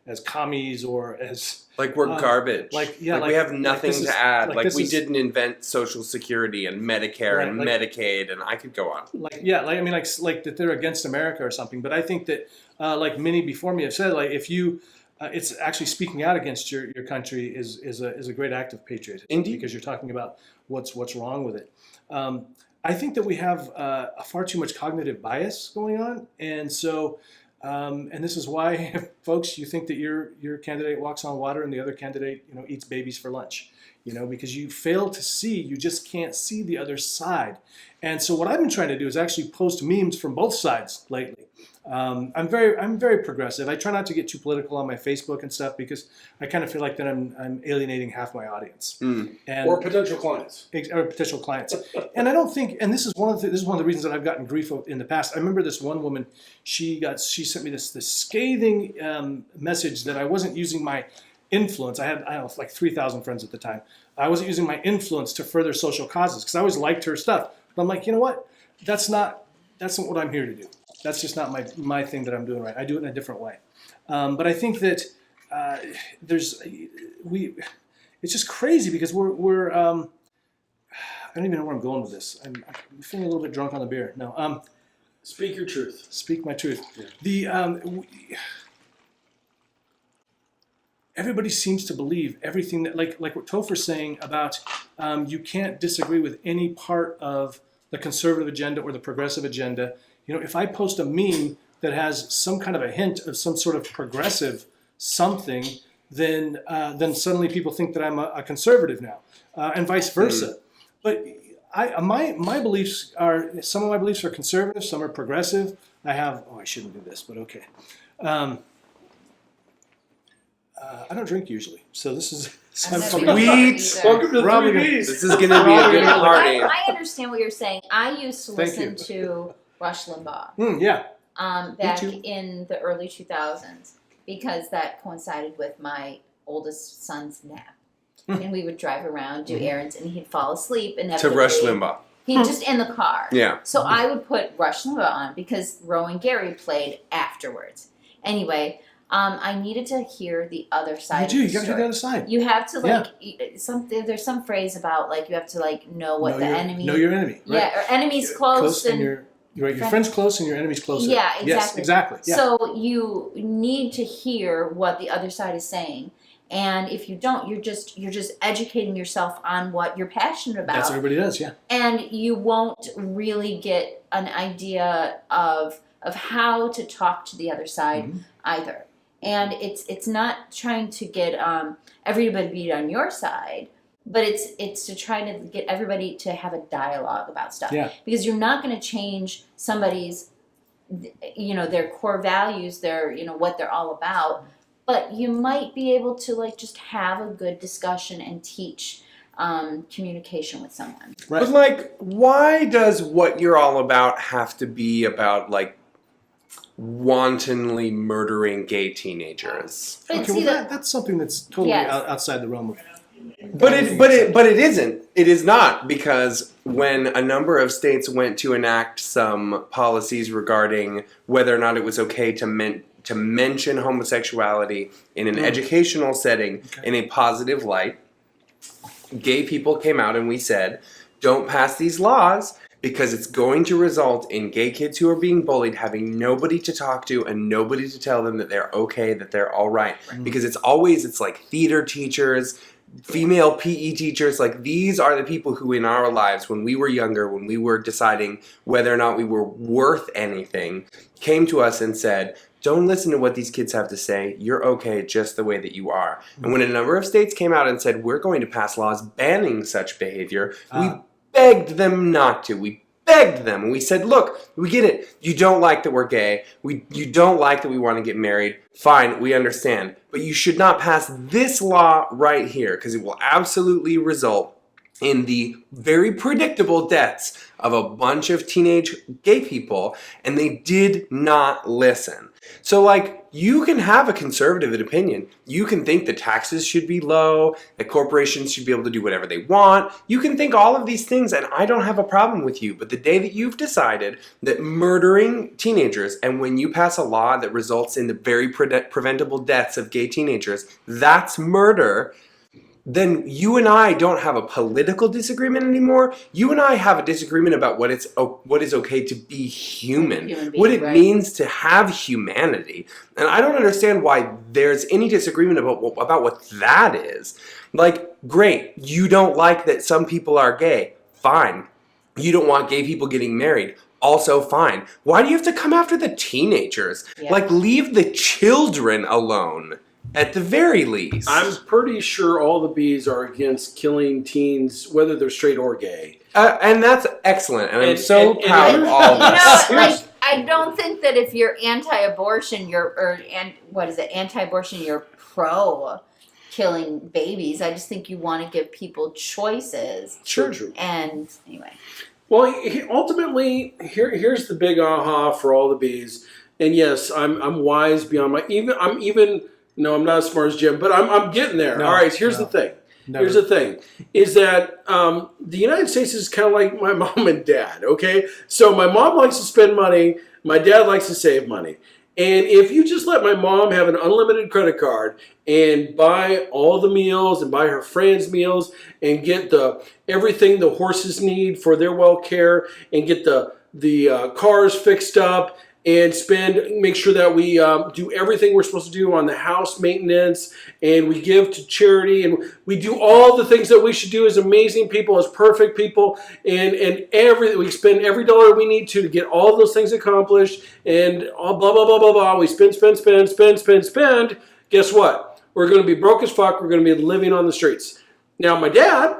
as commies or as like we're garbage. like we have nothing to add. Like we is, didn't invent Social Security and Medicare and Medicaid, and I could go on. Like that they're against America or something. But I think that like many before me have said, like if you it's actually speaking out against your country is a great act of patriotism. Indeed. Because you're talking about what's wrong with it. I think that we have a far too much cognitive bias going on, and so and this is why, folks, you think that your candidate walks on water and the other candidate, you know, eats babies for lunch, you know, because you fail to see, you just can't see the other side. And so what I've been trying to do is actually post memes from both sides lately. I'm very progressive. I try not to get too political on my Facebook and stuff because I kind of feel like that I'm alienating half my audience or potential clients. Or potential clients. And I don't think, and this is one of the reasons that I've gotten grief in the past. I remember this one woman. She sent me this scathing message that I wasn't using my influence. I don't know, like 3,000 friends at the time. I wasn't using my influence to further social causes because I always liked her stuff. But I'm like, you know what? That's not what I'm here to do. That's just not my thing that I'm doing right. I do it in a different way. But I think that it's just crazy because we're I don't even know where I'm going with this. I'm feeling a little bit drunk on the beer. No. Speak your truth. Speak my truth. Yeah. Everybody seems to believe everything that, like what Topher's saying about you can't disagree with any part of the conservative agenda or the progressive agenda. You know, if I post a meme that has some kind of a hint of some sort of progressive something, then suddenly people think that I'm a conservative now, and vice versa. But my beliefs are, some of my beliefs are conservative, some are progressive. I shouldn't do this, but okay. I don't drink usually, so this is Sweet. Welcome to Probably 3Bs. This is going to be a good party. I understand what you're saying. I used to listen to Rush Limbaugh. Yeah. Back in the early 2000s, because that coincided with my oldest son's nap. And we would drive around, do errands, and he'd fall asleep. To Rush Limbaugh. He just in the car. Yeah. So I would put Rush Limbaugh on because Rowan Gary played afterwards. Anyway, I needed to hear the other side. You of the got to hear story. the other side. You have to there's some phrase about like you have to like know what enemy. Know your enemy. Right? Yeah, or enemy's close and your friend's close and your enemy's closer. Yeah, exactly. Yes, exactly. Yeah. So you need to hear what the other side is saying. And if you don't, you're just educating yourself on what you're passionate about. That's what everybody does, yeah. And you won't really get an idea of how to talk to the other side either. And it's not trying to get everybody to be on your side, but it's to try to get everybody to have a dialogue about stuff. Yeah. Because you're not going to change somebody's, their core values, their, what they're all about. But you might be able to like just have a good discussion and teach communication with someone. Right. But like, why does what you're all about have to be about like wantonly murdering gay teenagers? But Okay, see, well, that's something that's totally outside the realm of. But it isn't. It is not, because when a number of states went to enact some policies regarding whether or not it was okay to mention homosexuality in an educational setting in a positive light, gay people came out and we said, don't pass these laws because it's going to result in gay kids who are being bullied having nobody to talk to and nobody to tell them that they're okay, that they're all right. Because it's like theater teachers, female PE teachers, like these are the people who in our lives, when we were younger, when we were deciding whether or not we were worth anything, came to us and said, don't listen to what these kids have to say. You're okay just the way that you are. And when a number of states came out and said, we're going to pass laws banning such behavior, we begged them not to. We begged them. And we said, look, we get it. You don't like that we're gay. You don't like that we want to get married. Fine, we understand. But you should not pass this law right here because it will absolutely result in the very predictable deaths of a bunch of teenage gay people, and they did not listen. So, like, you can have a conservative opinion. You can think that taxes should be low, that corporations should be able to do whatever they want. You can think all of these things, and I don't have a problem with you. But the day that you've decided that murdering teenagers, and when you pass a law that results in the very preventable deaths of gay teenagers, that's murder, then you and I don't have a political disagreement anymore. You and I have a disagreement about what is okay to be human, what it means to have humanity. And I don't understand why there's any disagreement about what that is. Like, great, you don't like that some people are gay. Fine. You don't want gay people getting married. Also fine. Why do you have to come after the teenagers? Yeah. Like, leave the children alone. At the very least. I'm pretty sure all the bees are against killing teens, whether they're straight or gay. And that's excellent. And I'm so proud of all of us. Like, I don't think that if you're anti-abortion, anti-abortion, you're pro killing babies. I just think you want to give people choices. Sure, true. And anyway. Well, ultimately, here's the big aha for all the bees. And yes, I'm wise beyond my No, I'm not as smart as Jim, but I'm getting there. All right, here's the thing. Never. Here's the thing, is that the United States is kind of like my mom and dad, okay? So my mom likes to spend money. My dad likes to save money. And if you just let my mom have an unlimited credit card and buy all the meals and buy her friends' meals and get everything the horses need for their well care and get the cars fixed up and make sure that we do everything we're supposed to do on the house maintenance, and we give to charity, and we do all the things that we should do as amazing people, as perfect people, and we spend every dollar we need to get all those things accomplished, and blah, blah, blah, blah, blah. We spend. Guess what? We're going to be broke as fuck. We're going to be living on the streets. Now, my dad,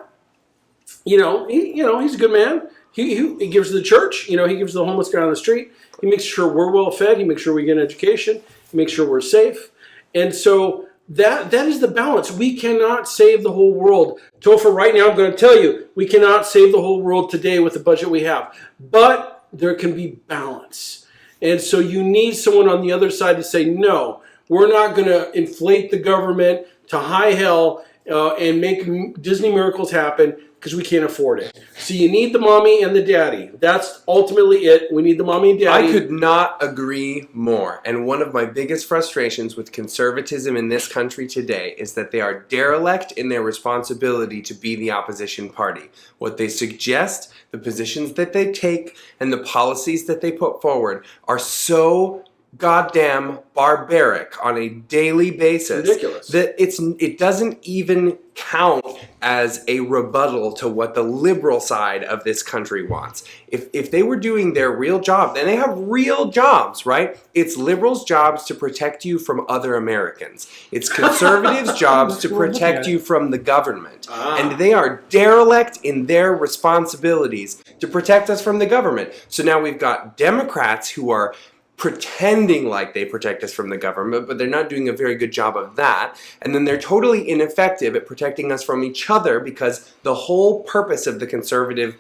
he's a good man. He gives to the church. He gives to the homeless guy on the street. He makes sure we're well fed. He makes sure we get an education. He makes sure we're safe. And so that is the balance. We cannot save the whole world. Topher, right now I'm going to tell you, we cannot save the whole world today with the budget we have. But there can be balance. And so you need someone on the other side to say, no, we're not going to inflate the government to high hell and make Disney miracles happen. because we can't afford it. So you need the mommy and the daddy. That's ultimately it. We need the mommy and daddy. I could not agree more. And one of my biggest frustrations with conservatism in this country today is that they are derelict in their responsibility to be the opposition party. What they suggest, the positions that they take, and the policies that they put forward are so goddamn barbaric on a daily basis. Ridiculous. That it doesn't even count as a rebuttal to what the liberal side of this country wants. If they were doing their real job, and they have real jobs, right? It's liberals' jobs to protect you from other Americans. It's conservatives' jobs to protect you from the government. And they are derelict in their responsibilities to protect us from the government. So now we've got Democrats who are pretending like they protect us from the government, but they're not doing a very good job of that. And then they're totally ineffective at protecting us from each other, because the whole purpose of the conservative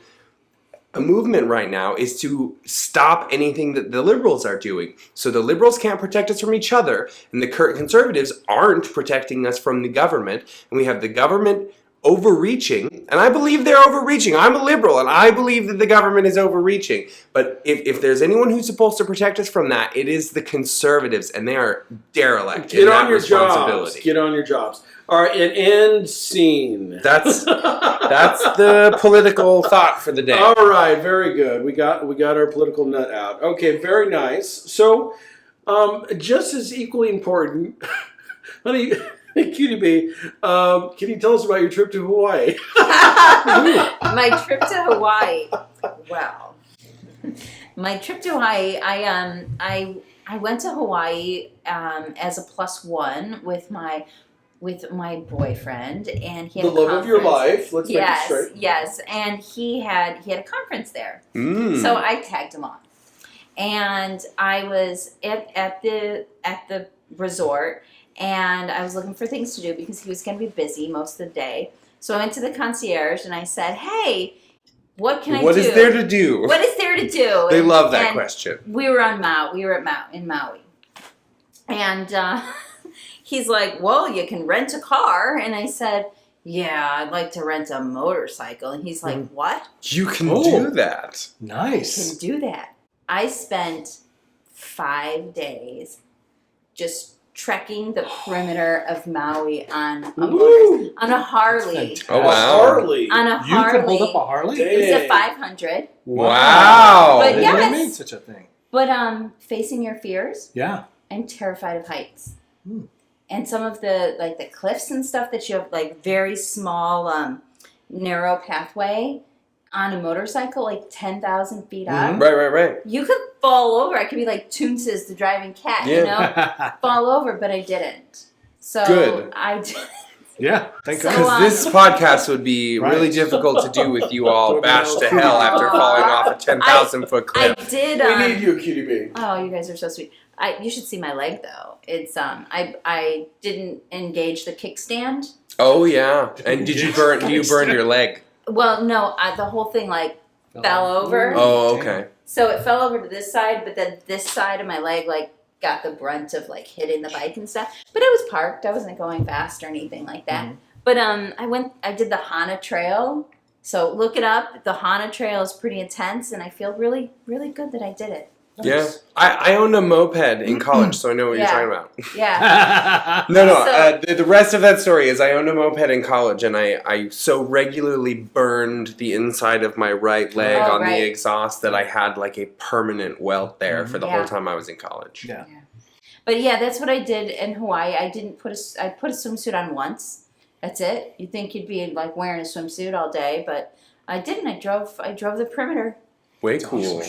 movement right now is to stop anything that the liberals are doing. So the liberals can't protect us from each other, and the conservatives aren't protecting us from the government, and we have the government overreaching, and I believe they're overreaching. I'm a liberal, and I believe that the government is overreaching. But if there's anyone who's supposed to protect us from that, it is the conservatives, and they are derelict in that responsibility. Get on your jobs. All right, and end scene. That's the political thought for the day. All right, very good. We got our political nut out. Okay, very nice. So, just as equally important, honey. Cutie bee, can you tell us about your trip to Hawaii? My trip to Hawaii. Well, my trip to Hawaii. I went to Hawaii as a +1 with my boyfriend, and he had the love of your life. Let's make it straight. Yes, and he had a conference there, so I tagged him on, and I was at the resort. And I was looking for things to do because he was going to be busy most of the day. So I went to the concierge and I said, "Hey, what can I do? What is there to do? What is there to do?" They love that question. We were on Maui. We were in Maui. And he's like, "Well, you can rent a car." And I said, "Yeah, I'd like to rent a motorcycle." And he's like, "What? You can do that." Nice. You can do that." I spent 5 days just trekking the perimeter of Maui on a Harley. Oh wow! Harley. On a Harley. You can hold up a Harley? It was a 500. Wow! But They yes. made such a thing. But facing your fears, Yeah. I'm terrified of heights. And some of the cliffs and stuff that you have like very small narrow pathway on a motorcycle, like 10,000 feet up. Right. You could fall over. I could be like Toonces, the driving cat, you know? Fall over, but I didn't. So Good. I did. Yeah. Thank So, God. Because this podcast would be really difficult to do with you all bashed to hell after falling off a 10,000-foot cliff. I did. We need you, Cutie bee. Oh, you guys are so sweet. You should see my leg though. It's I didn't engage the kickstand. Oh yeah. And do you burn your leg? Well, no, the whole thing fell over. Oh, okay. So it fell over to this side, but then this side of my leg got the brunt of hitting the bike and stuff. But it was parked. I wasn't going fast or anything like that. But I did the Hana Trail. So look it up. The Hana Trail is pretty intense, and I feel really, really good that I did it. Yeah. I owned a moped in college, so I know what you're talking about. Yeah. No. The rest of that story is I owned a moped in college, and I so regularly burned the inside of my right leg on the exhaust that I had a permanent welt there for the whole time I was in college. Yeah. But yeah, that's what I did in Hawaii. I put a swimsuit on once. That's it. You'd think you'd be wearing a swimsuit all day, but I didn't. I drove the perimeter. Way cool.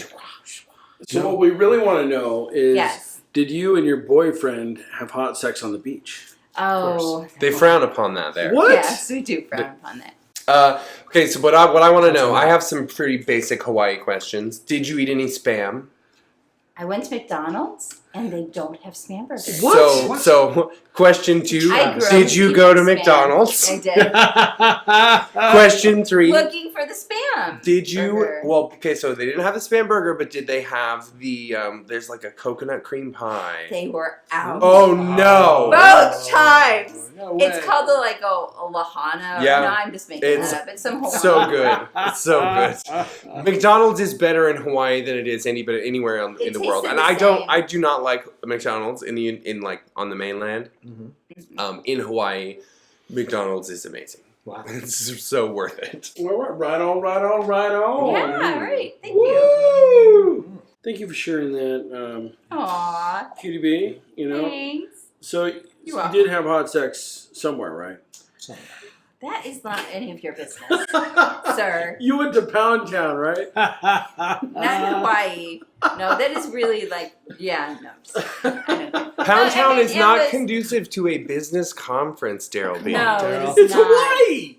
So what we really want to know is, Yes. did you and your boyfriend have hot sex on the beach? Oh. They frown upon that there. What? Yes, we do frown upon that. Okay, so what I want to know, I have some pretty basic Hawaii questions. Did you eat any Spam? I went to McDonald's and they don't have Spam burgers. What? So question 2, I grew up did you eating go to Spam. McDonald's? I did. Question 3, Looking for the spam. Did you? burger. Well, okay, so they didn't have the spam burger, but did they have the? There's like a coconut cream pie. They were out. Oh no! Both times. No It's way. called a lahana. Yeah. No, I'm just making It's that up. It's some Hawaiian. So good. It's so good. McDonald's is better in Hawaii than it is anywhere in It the world, tasted and the same. I do not like McDonald's in like on the mainland. Mhm. In Hawaii, McDonald's is amazing. Wow. It's so worth it. All right, right on, right on, right on. Yeah, right. Thank you. Woo! Thank you for sharing that, Aw, Cutie Bee. You know, thanks. so You're you welcome. did have hot sex somewhere, right? That is not any of your business, sir. You went to Pound Town, right? Not in Hawaii. No, that is really like, yeah, no. I know. Pound Town mean, is it not was- conducive to a business conference, Daryl B. No, Daryl. it is It's not. Hawaii.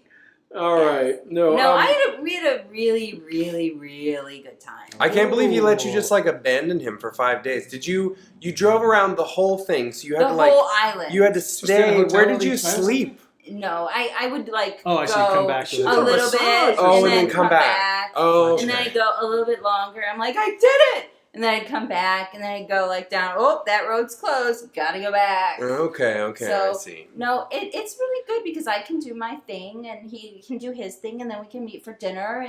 All right. No. No, we had a really, really, really good time. I can't believe you let you Ooh. just like abandon him for 5 days. Did you? You drove around the whole thing, so you had The to like whole island. you had to Stay in a stay. hotel Where did and you eat time? sleep? No, I would like Oh, I go see. Come back to She the was a on little bit massage. Oh, and then come back. Oh, And then okay. I'd go a little bit longer. I'm like, I did it! And then I'd come back and then I'd go like down, oh, that road's closed. Gotta go back. Okay, I So, see. No, it's really good because I can do my thing and he can do his thing and then we can meet for dinner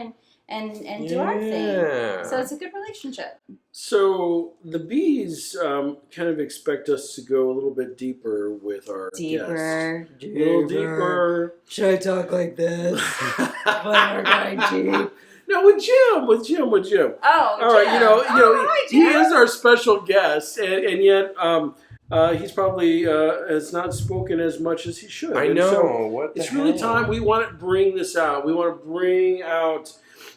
and do our thing. Yeah. So it's a good relationship. So the bees kind of expect us to go a little bit deeper with our guests. A little deeper. Should I talk like this? When we're going deep. No, with Jim. Oh, All right, Jim. you know, Hi, he Jim. is our special guest, and yet he's probably has not spoken as much as he should. I And know. so What the it's really hell? time we want to bring this out. We want to bring out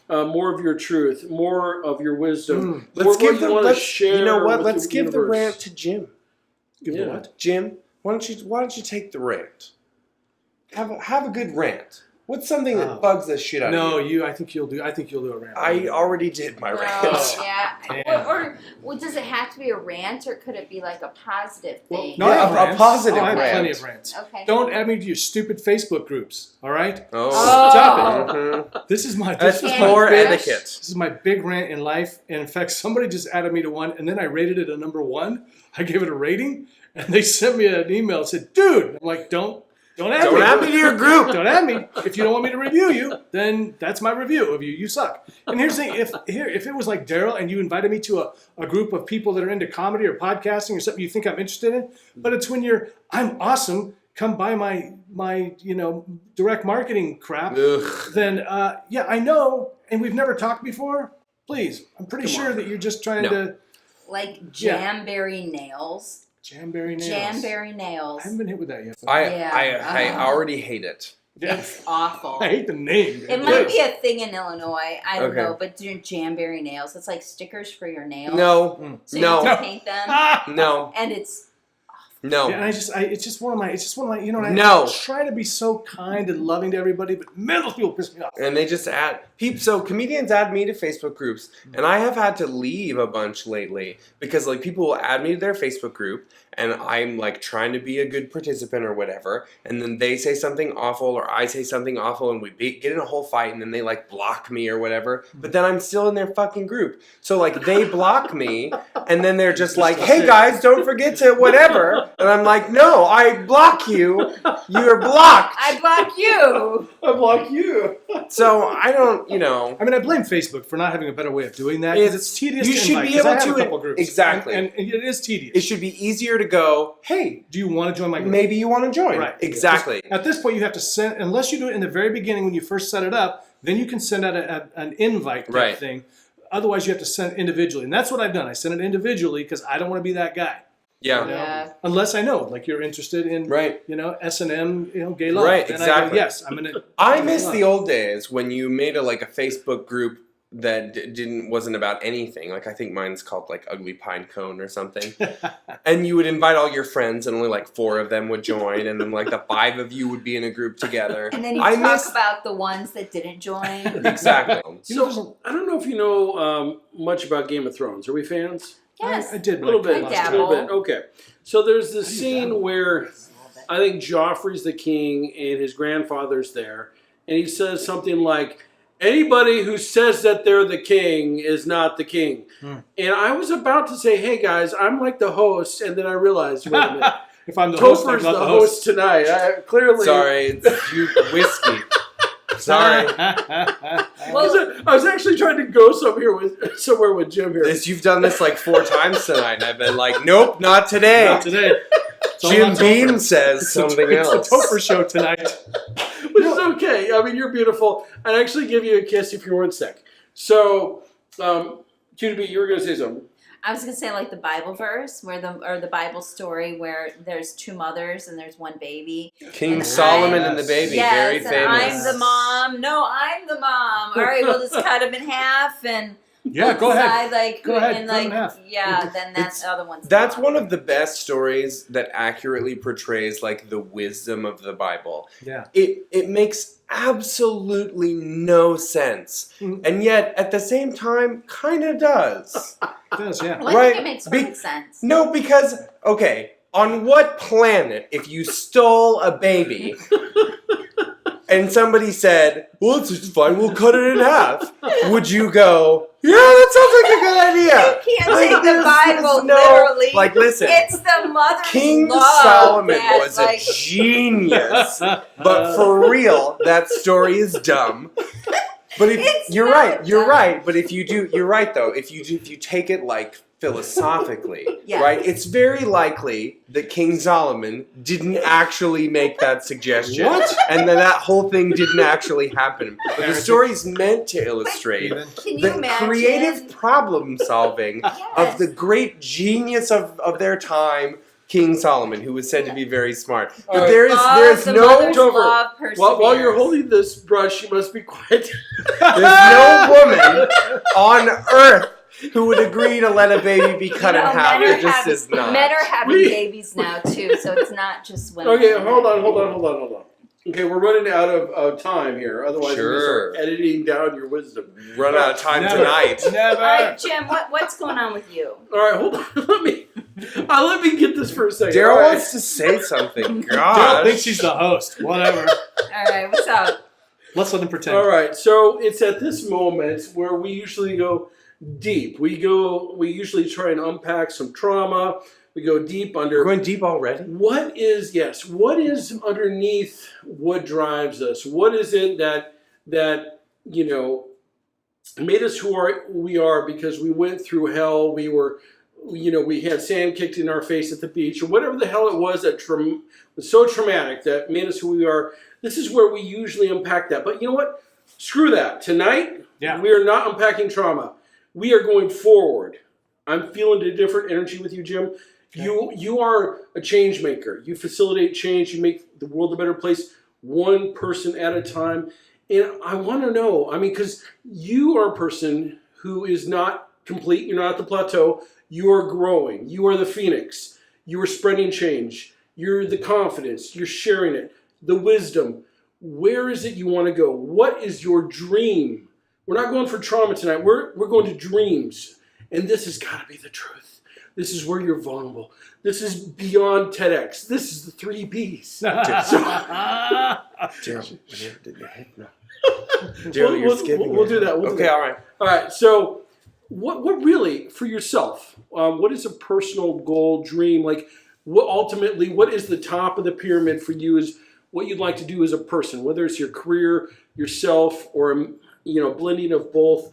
more of your truth, more of your wisdom. Let's more give what the you want to let's, share. you know what? with Let's the give the universe. rant to Jim. Give Yeah. the what? Jim, why don't you take the rant? Have a good rant. What's something that Oh. bugs the shit out No, of you? I think you'll do a rant. I already did my No, rant. yeah. Man. Or well, does it have to be a rant or could it be like a positive thing? No, I have a rants. positive I have rant. plenty of rants. Okay. Don't add me to your stupid Facebook groups. All right. Oh, Stop it. Mhm. This is my That's this is Candy poor my, Crush. etiquette. this is my big rant in life. And in fact, somebody just added me to one, and then I rated it a number 1. I gave it a rating, and they sent me an email and said, "Dude," I'm like, Don't add Don't me. add me to your group. Don't add me. If you don't want me to review you, then that's my review of you. You suck. And here's the thing: if it was like Daryl and you invited me to a group of people that are into comedy or podcasting or something you think I'm interested in, but it's when I'm awesome. Come buy my direct marketing crap. Ugh. Then yeah, I know, and we've never talked before. Please, I'm pretty Come sure on. that you're just trying No. to Like jamberry nails. jamberry nails. Jamberry nails. I haven't been hit with that yet. I Yeah. already hate it. Yeah. It's awful. I hate the name. It might be a thing in Illinois. I don't Okay. know, but doing jamberry nails, it's like stickers for your nails. No, So no. you have to paint them, Ah! no, and it's no. Yeah, and it's just one of my, you know, and No. I try to be so kind and loving to everybody, but man, those people piss me off. And they just add so comedians add me to Facebook groups, and I have had to leave a bunch lately because like people will add me to their Facebook group, and I'm like trying to be a good participant or whatever, and then they say something awful or I say something awful, and we get in a whole fight, and then they like block me or whatever. But then I'm still in their fucking group, so like they block me, and then they're just like, "Hey guys, don't forget to whatever," and I'm like, "No, I block you. You're blocked." I block you. I block you. So I don't, you know. I mean, I blame Facebook for not having a better way of doing that because it's tedious. You to should invite, be 'cause I able have to- a couple groups. exactly. and it is tedious. It should be easier to go, hey, Do you want to join my group? maybe you want to join. Right. Exactly. At this point, you have to send, unless you do it in the very beginning when you first set it up, then you can send out an invite type Right. thing. Otherwise, you have to send individually. And that's what I've done. I sent it individually because I don't want to be that guy. Yeah. Yeah. Unless I know, like you're interested in, Right. S&M, gay love. Right, Then I exactly. go, yes, I'm going to. I miss the old days when you made a Facebook group that wasn't about anything. Like I think mine's called like Ugly Pine Cone or something. And you would invite all your friends and only like 4 of them would join, and then like the 5 of you would be in a group together. And then you I talk miss about the ones that didn't join. exactly. So I don't know if you know much about Game of Thrones. Are we fans? Yes. I did A little like bit. last I time. A little dabble. bit. Okay. So there's this How do you scene dabble? where I think Joffrey's the king and his grandfather's there, and he says something like, Anybody who says that they're the king is not the king. And I was about to say, hey guys, I'm like the host, and then I realized, wait a minute. If I'm the host, I'm Topher's not the the host tonight. Clearly. Sorry, it's you whiskey. Sorry. Well, I was actually trying to go somewhere with Jim here. You've done this like 4 times tonight, and I've been like, nope, not today. Not today. It's all Jim on Beam Topher. says something It's else. a Topher show tonight. Which is okay. I mean, you're beautiful. I'd actually give you a kiss if you weren't sick. So, QB, you were going to say something. I was gonna say like the Bible verse or the Bible story where there's 2 mothers and there's 1 baby. King And Solomon and the baby, Yes, very and famous. I'm the mom. No, I'm the mom. All right, we'll just cut him in half and Yeah, go ahead. decide, Go ahead, and cut him in half. yeah, then that's the other one's. That's the one mom. of the best stories that accurately portrays like the wisdom of the Bible. Yeah. It makes absolutely no sense, and yet at the same time, kind of does. It does, yeah. Well, I right. think it makes perfect sense. No, because okay, on what planet, if you stole a baby and somebody said, "Well, it's just fine, we'll cut it in half," would you go, "Yeah, that sounds like a good idea"? You can't Like, take the there's Bible no- literally. Like, listen. It's the mother's King love Solomon that, was a genius, but for real, that story is dumb. But if It's you're not right, you're dumb. right. But if you do, you're right though. If you take it like philosophically, Yeah. right? It's very likely that King Solomon didn't actually make that suggestion, What? and that whole thing didn't actually happen. But the story's meant to illustrate Even. Can you the imagine? creative problem solving Yes. of the great genius of their time, King Solomon, who was said to be very smart. All But right. there is the no mother's Topher, love While you're perseveres. holding this brush, you must be quiet. there's no woman on earth who would agree to let a baby be cut in half. men It just is not. Men are having We- babies now too, so it's not just women. Okay, hold on. Okay, we're running out of time here. Otherwise, we're Sure. going to start editing down your wisdom. Run out of time Never. tonight. Never. All right, Jim, what's going on with you? All right, hold on. Let me get this for a second. Daryl All right. wants to say something. Daryl Gosh. thinks he's the host. Whatever. All right, what's up? Let's let him pretend. All right, so it's at this moment where we usually go deep. We usually try and unpack some trauma. We go deep We're under going deep already? what is underneath what drives us? What is it that made us who we are because we went through hell, we had sand kicked in our face at the beach, or whatever the hell it was that was so traumatic that made us who we are. This is where we usually unpack that. But you know what? Screw that. Tonight, Yeah. we are not unpacking trauma. We are going forward. I'm feeling a different energy with you, Jim. Okay. You are a change maker. You facilitate change. You make the world a better place, one person at a time. And I want to know, because you are a person who is not complete. You're not at the plateau. You are growing. You are the phoenix. You are spreading change. You're the confidence. You're sharing it. The wisdom. Where is it you want to go? What is your dream? We're not going for trauma tonight. We're going to dreams. And this has got to be the truth. This is where you're vulnerable. This is beyond TEDx. This is the 3 Bs. Daryl, whenever did your head no. Daryl, you're skipping We'll it. do that. We'll do Okay, that. all right. All right. So, what really for yourself? What is a personal goal, dream? Like, what is the top of the pyramid for you? Is what you'd like to do as a person, whether it's your career, yourself, or blending of both.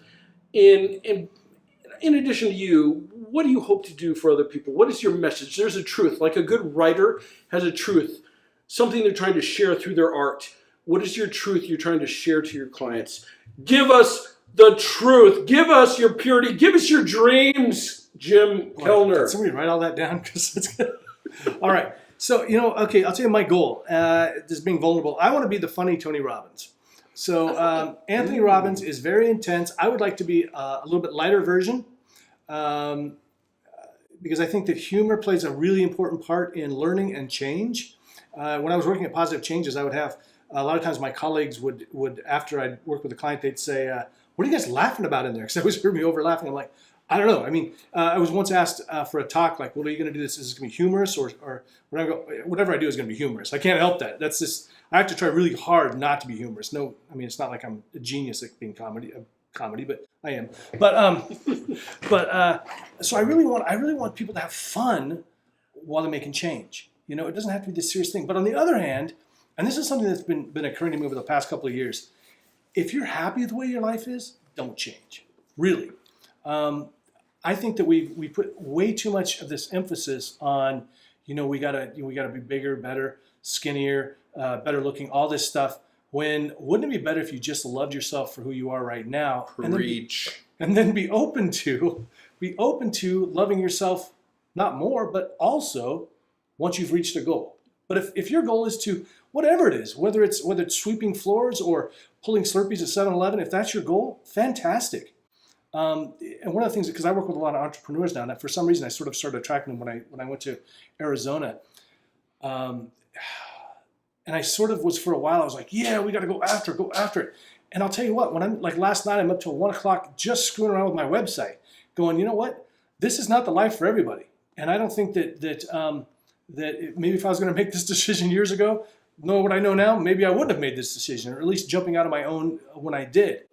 In addition to you, what do you hope to do for other people? What is your message? There's a truth. Like a good writer has a truth, something they're trying to share through their art. What is your truth you're trying to share to your clients? Give us the truth. Give us your purity. Give us your dreams, Jim Kellner. Can somebody write all that down? 'Cause it's good. All right. So, okay, I'll tell you my goal. Just being vulnerable. I want to be the funny Tony Robbins. So Anthony Robbins is very intense. I would like to be a little bit lighter version because I think that humor plays a really important part in learning and change. When I was working at Positive Changes, I would have a lot of times my colleagues would after I'd work with a client, they'd say, what are you guys laughing about in there? Because they always heard me over laughing. I'm like, I don't know. I mean, I was once asked for a talk, like, "What are you going to do? This is going to be humorous, or whatever I do is going to be humorous." I can't help that. That's just I have to try really hard not to be humorous. No, I mean, it's not like I'm a genius at being comedy, but I am. So I really want people to have fun while they're making change. You know, it doesn't have to be this serious thing. But on the other hand, and this is something that's been occurring to me over the past couple of years, if you're happy with the way your life is, don't change. Really. I think that we put way too much of this emphasis on, we gotta be bigger, better, skinnier, better looking, all this stuff. When wouldn't it be better if you just loved yourself for who you are right now, Preach. and then be open to loving yourself, not more, but also once you've reached a goal. But if your goal is to whatever it is, whether it's sweeping floors or pulling Slurpees at 7-Eleven, if that's your goal, fantastic. And one of the things, because I work with a lot of entrepreneurs now, and for some reason I sort of started attracting them when I went to Arizona. And I sort of was, for a while, I was like, yeah, we got to go after it. And I'll tell you what, when I'm like last night, I'm up till 1 o'clock just screwing around with my website, going, you know what, this is not the life for everybody. And I don't think that maybe if I was going to make this decision years ago, know what I know now, maybe I wouldn't have made this decision, or at least jumping out of my own when I did.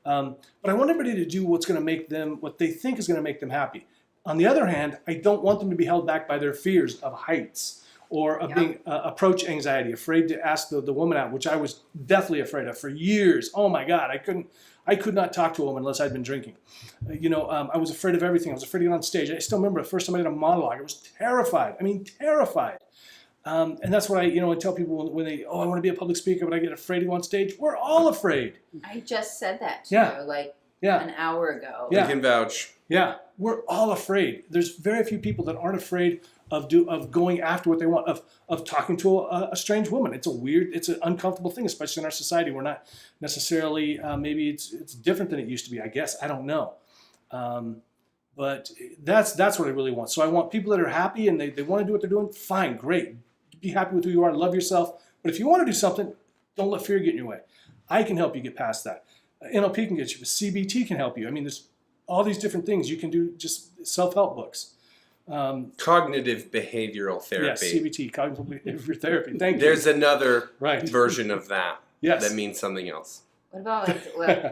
But I want everybody to do what's going to make them, what they think is going to make them happy. On the other hand, I don't want them to be held back by their fears of heights or of being approach anxiety, afraid to ask the woman out, which I was deathly afraid of for years. Oh my God, I could not talk to a woman unless I'd been drinking. I was afraid of everything. I was afraid to get on stage. I still remember the first time I did a monologue. I was terrified. I mean, terrified. And that's what I tell people when they, I want to be a public speaker, but I get afraid to go on stage. We're all afraid. I just said that to you an hour ago. I can vouch. Yeah, we're all afraid. There's very few people that aren't afraid of going after what they want, of talking to a strange woman. It's an uncomfortable thing, especially in our society. We're not necessarily, maybe it's different than it used to be, I guess. I don't know. But that's what I really want. So I want people that are happy and they want to do what they're doing. Fine, great. Be happy with who you are, love yourself. But if you want to do something, don't let fear get in your way. I can help you get past that. NLP can get you, CBT can help you. I mean, there's all these different things you can do, just self-help books. Cognitive behavioral therapy. Yes, CBT, cognitive behavioral therapy. Thank you. There's another right. version of that. Yes. That means something else. What about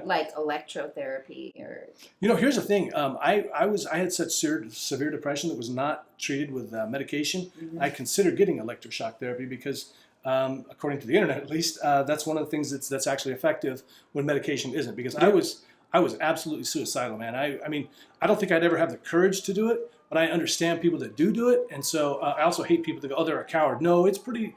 like electrotherapy or? Here's the thing. I had such severe depression that was not treated with medication. Mm-hmm. I considered getting electroshock therapy because, according to the internet at least, that's one of the things that's actually effective when medication isn't. Because I was absolutely suicidal, man. I mean, I don't think I'd ever have the courage to do it, but I understand people that do it, and so I also hate people that go, they're a coward. No, it's pretty.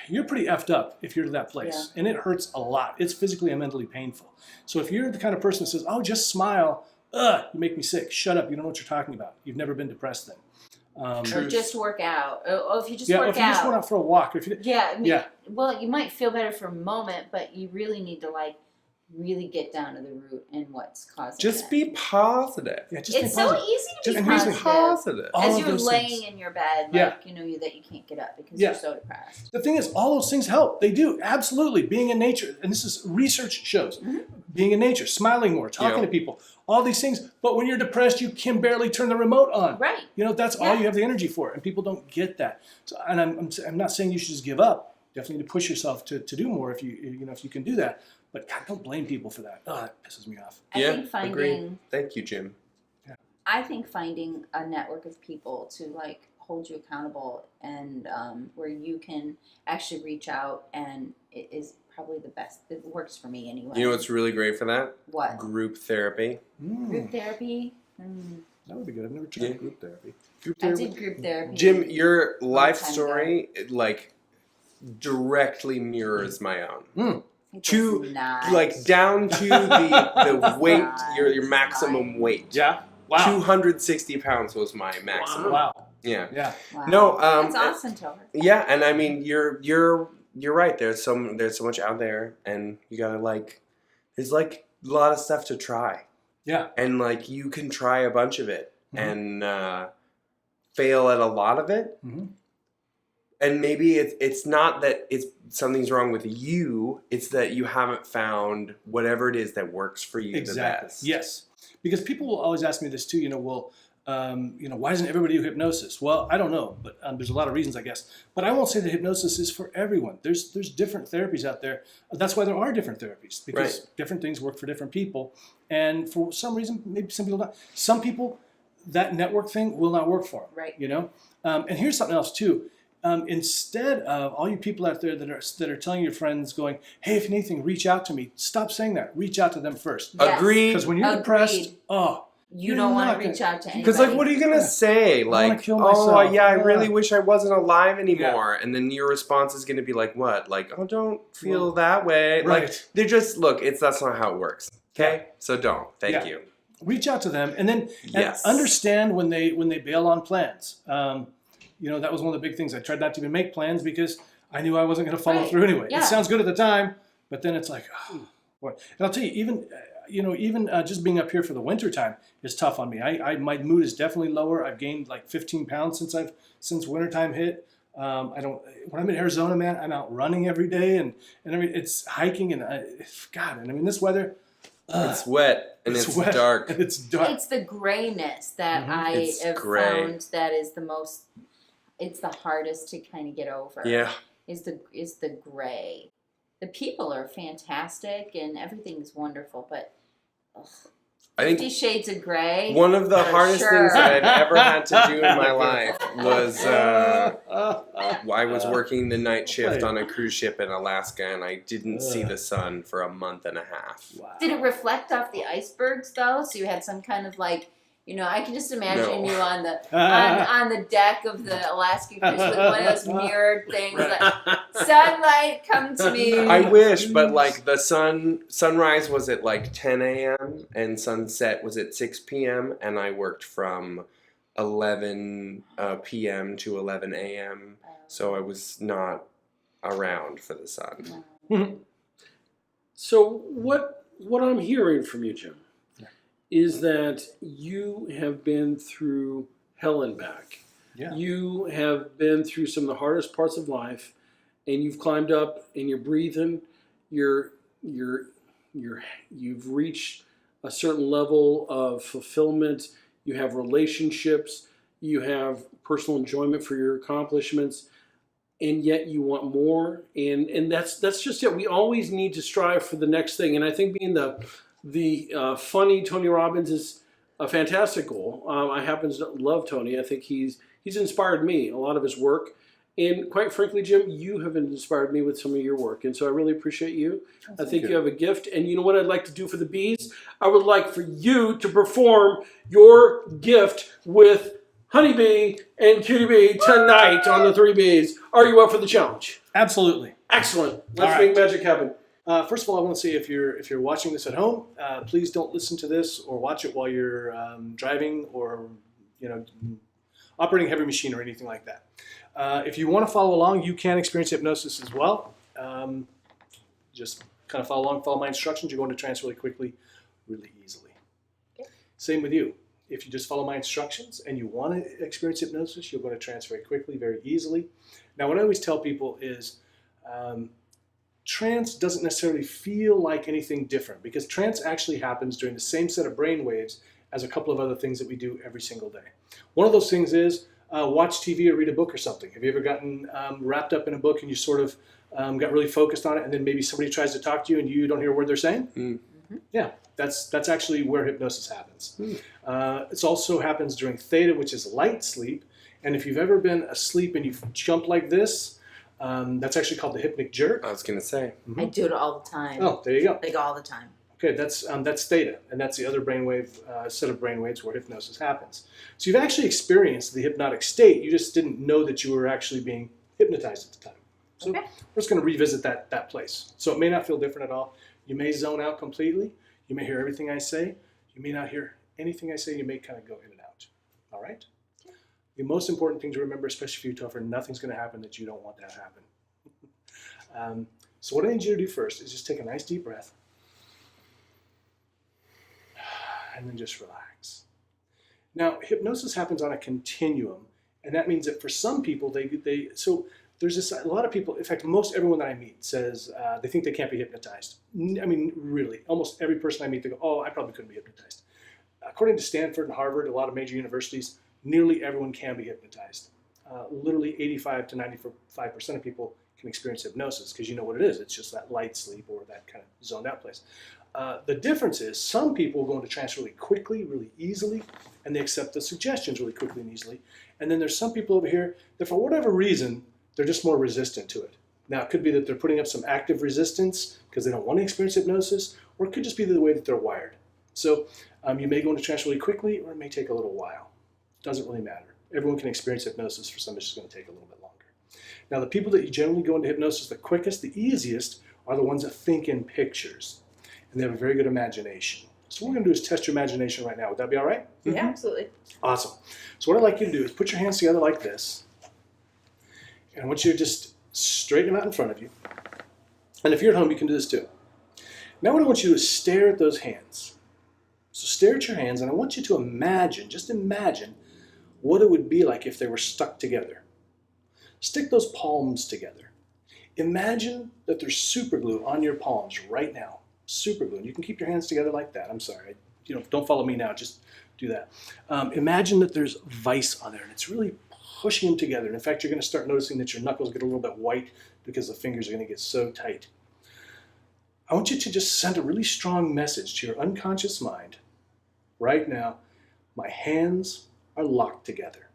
You're pretty effed up if you're to that place, and it hurts a lot. It's physically and mentally painful. So if you're the kind of person that says, "Oh, just smile," you make me sick. Shut up. You don't know what you're talking about. You've never been depressed then. Or just work out. If you just work out. If you just went out for a walk. Well, you might feel better for a moment, but you really need to really get down to the root and what's causing it. Just be positive. Yeah, it's so easy to be positive. As you're laying in your bed, that you can't get up because you're so depressed. The thing is, all those things help. They do, absolutely. Being in nature, and this is research shows, being in nature, smiling more, talking to people, all these things. But when you're depressed, you can barely turn the remote on. Right. That's all you have the energy for, and people don't get that. So, and I'm not saying you should just give up. Definitely need to push yourself to do more if you can do that. But God, don't blame people for that. Oh, that pisses me off. I think agree. Thank you, Jim. Yeah. I think finding a network of people to hold you accountable and where you can actually reach out and it is probably the best. It works for me anyway. You know what's really great for that? What? Group therapy. Group therapy? That would be good. I've never tried group therapy. I did group therapy. Jim, your life story directly mirrors my own. Down to the weight, your maximum weight. Yeah. Wow. 260 pounds was my maximum. Wow. Yeah. Wow. No. That's awesome, Tober. Yeah, and I mean you're right. There's so much out there, and you gotta there's a lot of stuff to try. Yeah. And you can try a bunch of it and fail at a lot of it. Mm-hmm. And maybe it's not that something's wrong with you. It's that you haven't found whatever it is that works for you the best. Yes, because people will always ask me this too. Why doesn't everybody do hypnosis? Well, I don't know, but there's a lot of reasons, I guess. But I won't say that hypnosis is for everyone. There's different therapies out there. That's why there are different therapies, because different things work for different people. And for some reason, maybe some people not. Some people, that network thing will not work for them. Right. And here's something else too. Instead of all you people out there that are telling your friends, going, "Hey, if anything, reach out to me." Stop saying that. Reach out to them first. Yes. Agreed. Because when you're depressed, you don't want to reach out to anybody. Because like, what are you gonna say? Like, kill myself. I really wish I wasn't alive anymore. And then your response is gonna be like, what? Like, oh, don't feel that way. Right. Like, they're just that's not how it works. Okay, so don't. Thank you. Reach out to them, and then Yes. and understand when they bail on plans. That was one of the big things. I tried not to even make plans because I knew I wasn't going to follow through anyway. Yeah. It sounds good at the time, but then it's like, boy. And I'll tell you, even just being up here for the winter time is tough on me. My mood is definitely lower. I've gained like 15 pounds since wintertime hit. When I'm in Arizona, man, I'm out running every day and it's hiking and this weather. It's wet and it's wet, dark. And it's dark. It's the grayness that I It's have gray. found that is it's the hardest to kind of get over. Yeah. Is the gray. The people are fantastic and everything's wonderful, but I think 50 Shades of Grey. one of the for hardest sure. things that I've ever had to do in my life was I was working the night shift on a cruise ship in Alaska, and I didn't see the sun for a month and a half. Wow. Did it reflect off the icebergs though? So you had some kind of I can just imagine No. you on the deck of the Alaska cruise with one of those mirrored things like sunlight, come to me. I wish, but like the sunrise was at like 10 a.m. and sunset was at 6 p.m. and I worked from 11 p.m. to 11 a.m. So I was not around for the sun. So what I'm hearing from you, Jim, is that you have been through hell and back. Yeah. You have been through some of the hardest parts of life, and you've climbed up and you're breathing. You've reached a certain level of fulfillment. You have relationships. You have personal enjoyment for your accomplishments, and yet you want more. And that's just it. We always need to strive for the next thing. And I think being the funny Tony Robbins is a fantastic goal. I happen to love Tony. I think he's inspired me, a lot of his work. And quite frankly, Jim, you have inspired me with some of your work. And so I really appreciate you. I think you have a gift. And you know what I'd like to do for the bees? I would like for you to perform your gift with Honeybee and Cutie Bee tonight on the Three Bees. Are you up for the challenge? Absolutely. Excellent. Let's All right. make magic happen. First of all, I want to say if you're watching this at home, please don't listen to this or watch it while you're driving or operating heavy machine or anything like that. If you want to follow along, you can experience hypnosis as well. Just kind of follow my instructions. You're going to trance really quickly, really easily. Okay. Same with you. If you just follow my instructions and you want to experience hypnosis, you're going to trance very quickly, very easily. Now, what I always tell people is trance doesn't necessarily feel like anything different because trance actually happens during the same set of brain waves as a couple of other things that we do every single day. One of those things is watch TV or read a book or something. Have you ever gotten wrapped up in a book and you sort of got really focused on it and then maybe somebody tries to talk to you and you don't hear a word they're saying? Mm-hmm. Yeah, that's actually where hypnosis happens. It also happens during theta, which is light sleep. And if you've ever been asleep and you've jumped like this, that's actually called the hypnic jerk. I was going to say. I do it all the time. Oh, there you go. Like all the time. Okay, that's theta, and that's the other brainwave set of brainwaves where hypnosis happens. So you've actually experienced the hypnotic state. You just didn't know that you were actually being hypnotized at the time. So we're just going to revisit that place. So it may not feel different at all. You may zone out completely. You may hear everything I say. You may not hear anything I say. You may kind of go in and out. All right? The most important thing to remember, especially for you, Topher, nothing's going to happen that you don't want to have happen. So what I need you to do first is just take a nice deep breath. And then just relax. Now, hypnosis happens on a continuum, and that means that for some people, there's this, a lot of people, in fact, most everyone that I meet says they think they can't be hypnotized. I mean, really, almost every person I meet, they go, oh, I probably couldn't be hypnotized. According to Stanford and Harvard, a lot of major universities, nearly everyone can be hypnotized. Literally 85 to 95% of people can experience hypnosis, because you know what it is. It's just that light sleep or that kind of zoned out place. The difference is some people go into trance really quickly, really easily, and they accept the suggestions really quickly and easily. And then there's some people over here that for whatever reason, they're just more resistant to it. Now, it could be that they're putting up some active resistance because they don't want to experience hypnosis, or it could just be the way that they're wired. So you may go into trance really quickly, or it may take a little while. It doesn't really matter. Everyone can experience hypnosis. For some, it's just going to take a little bit longer. Now, the people that you generally go into hypnosis the quickest, the easiest, are the ones that think in pictures. And they have a very good imagination. So what we're going to do is test your imagination right now. Would that be all right? Yeah, absolutely. Awesome. So what I'd like you to do is put your hands together like this. And I want you to just straighten them out in front of you. And if you're at home, you can do this too. Now what I want you to do is stare at those hands. So stare at your hands, and I want you to imagine, just imagine, what it would be like if they were stuck together. Stick those palms together. Imagine that there's super glue on your palms right now. Super glue. And you can keep your hands together like that. I'm sorry. Don't follow me now. Just do that. Imagine that there's vice on there, and it's really pushing them together. And in fact, you're going to start noticing that your knuckles get a little bit white because the fingers are going to get so tight. I want you to just send a really strong message to your unconscious mind. Right now, my hands are locked together.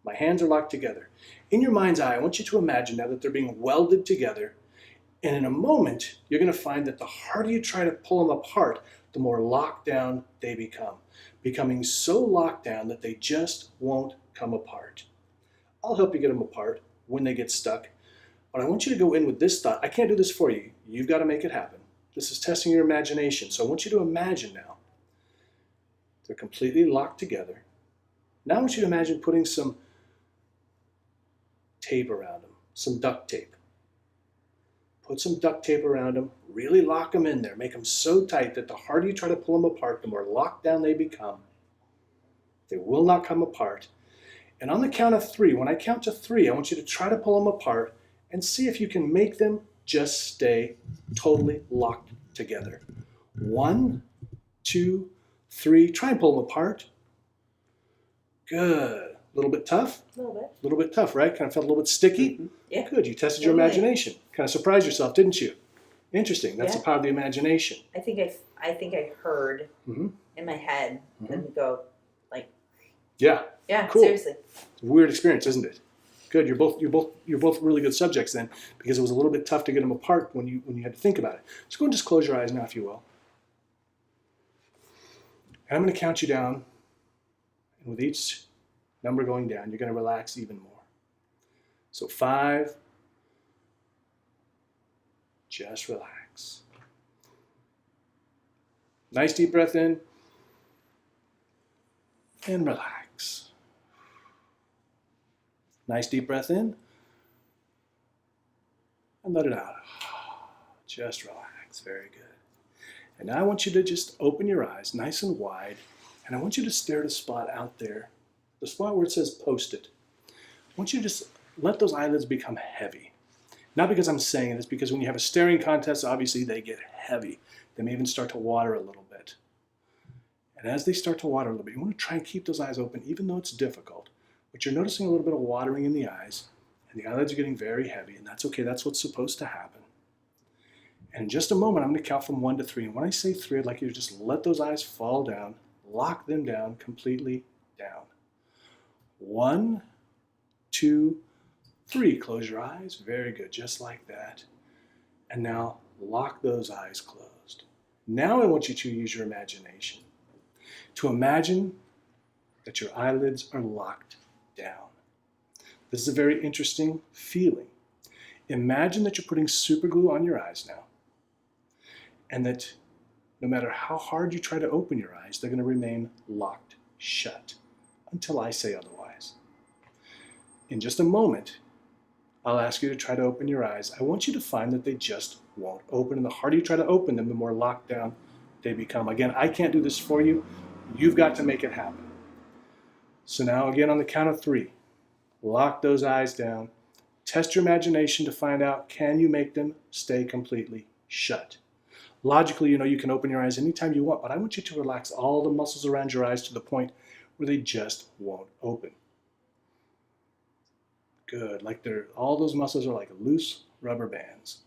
My hands are locked together. In your mind's eye, I want you to imagine now that they're being welded together. And in a moment, you're going to find that the harder you try to pull them apart, the more locked down they become. Becoming so locked down that they just won't come apart. I'll help you get them apart when they get stuck. But I want you to go in with this thought. I can't do this for you. You've got to make it happen. This is testing your imagination. So I want you to imagine now. They're completely locked together. Now I want you to imagine putting some tape around them, some duct tape. Put some duct tape around them, really lock them in there. Make them so tight that the harder you try to pull them apart, the more locked down they become. They will not come apart. And on the count of 3, when I count to 3, I want you to try to pull them apart and see if you can make them just stay totally locked together. 1, 2, 3. Try and pull them apart. Good. A little bit tough? A little bit. A little bit tough, right? Kind of felt a little bit sticky? Mm-hmm. Yeah. Good. You tested your imagination. Kind of surprised yourself, didn't you? Interesting. That's the power of the imagination. I think I heard in my head them go like, Yeah. yeah, Cool. seriously. Weird experience, isn't it? Good. You're both really good subjects then, because it was a little bit tough to get them apart when you had to think about it. So go and just close your eyes now, if you will. And I'm going to count you down, and with each number going down, you're going to relax even more. So 5. Just relax. Nice deep breath in, and relax. Nice deep breath in, and let it out. Just relax. Very good. And now I want you to just open your eyes nice and wide, and I want you to stare at a spot out there, the spot where it says post-it. I want you to just let those eyelids become heavy. Not because I'm saying it, it's because when you have a staring contest, obviously they get heavy. They may even start to water a little bit. And as they start to water a little bit, you want to try and keep those eyes open, even though it's difficult. But you're noticing a little bit of watering in the eyes, and the eyelids are getting very heavy, and that's okay. That's what's supposed to happen. And in just a moment, I'm going to count from 1 to 3. And when I say 3, I'd like you to just let those eyes fall down, lock them down, completely down. 1, 2, 3. Close your eyes. Very good. Just like that. And now lock those eyes closed. Now I want you to use your imagination to imagine that your eyelids are locked down. This is a very interesting feeling. Imagine that you're putting super glue on your eyes now, and that no matter how hard you try to open your eyes, they're going to remain locked shut until I say otherwise. In just a moment, I'll ask you to try to open your eyes. I want you to find that they just won't open, and the harder you try to open them, the more locked down they become. Again, I can't do this for you. You've got to make it happen. So now again on the count of 3, lock those eyes down, Test your imagination to find out, can you make them stay completely shut? Logically, you know you can open your eyes anytime you want, but I want you to relax all the muscles around your eyes to the point where they just won't open. Good, like all those muscles are like loose rubber bands.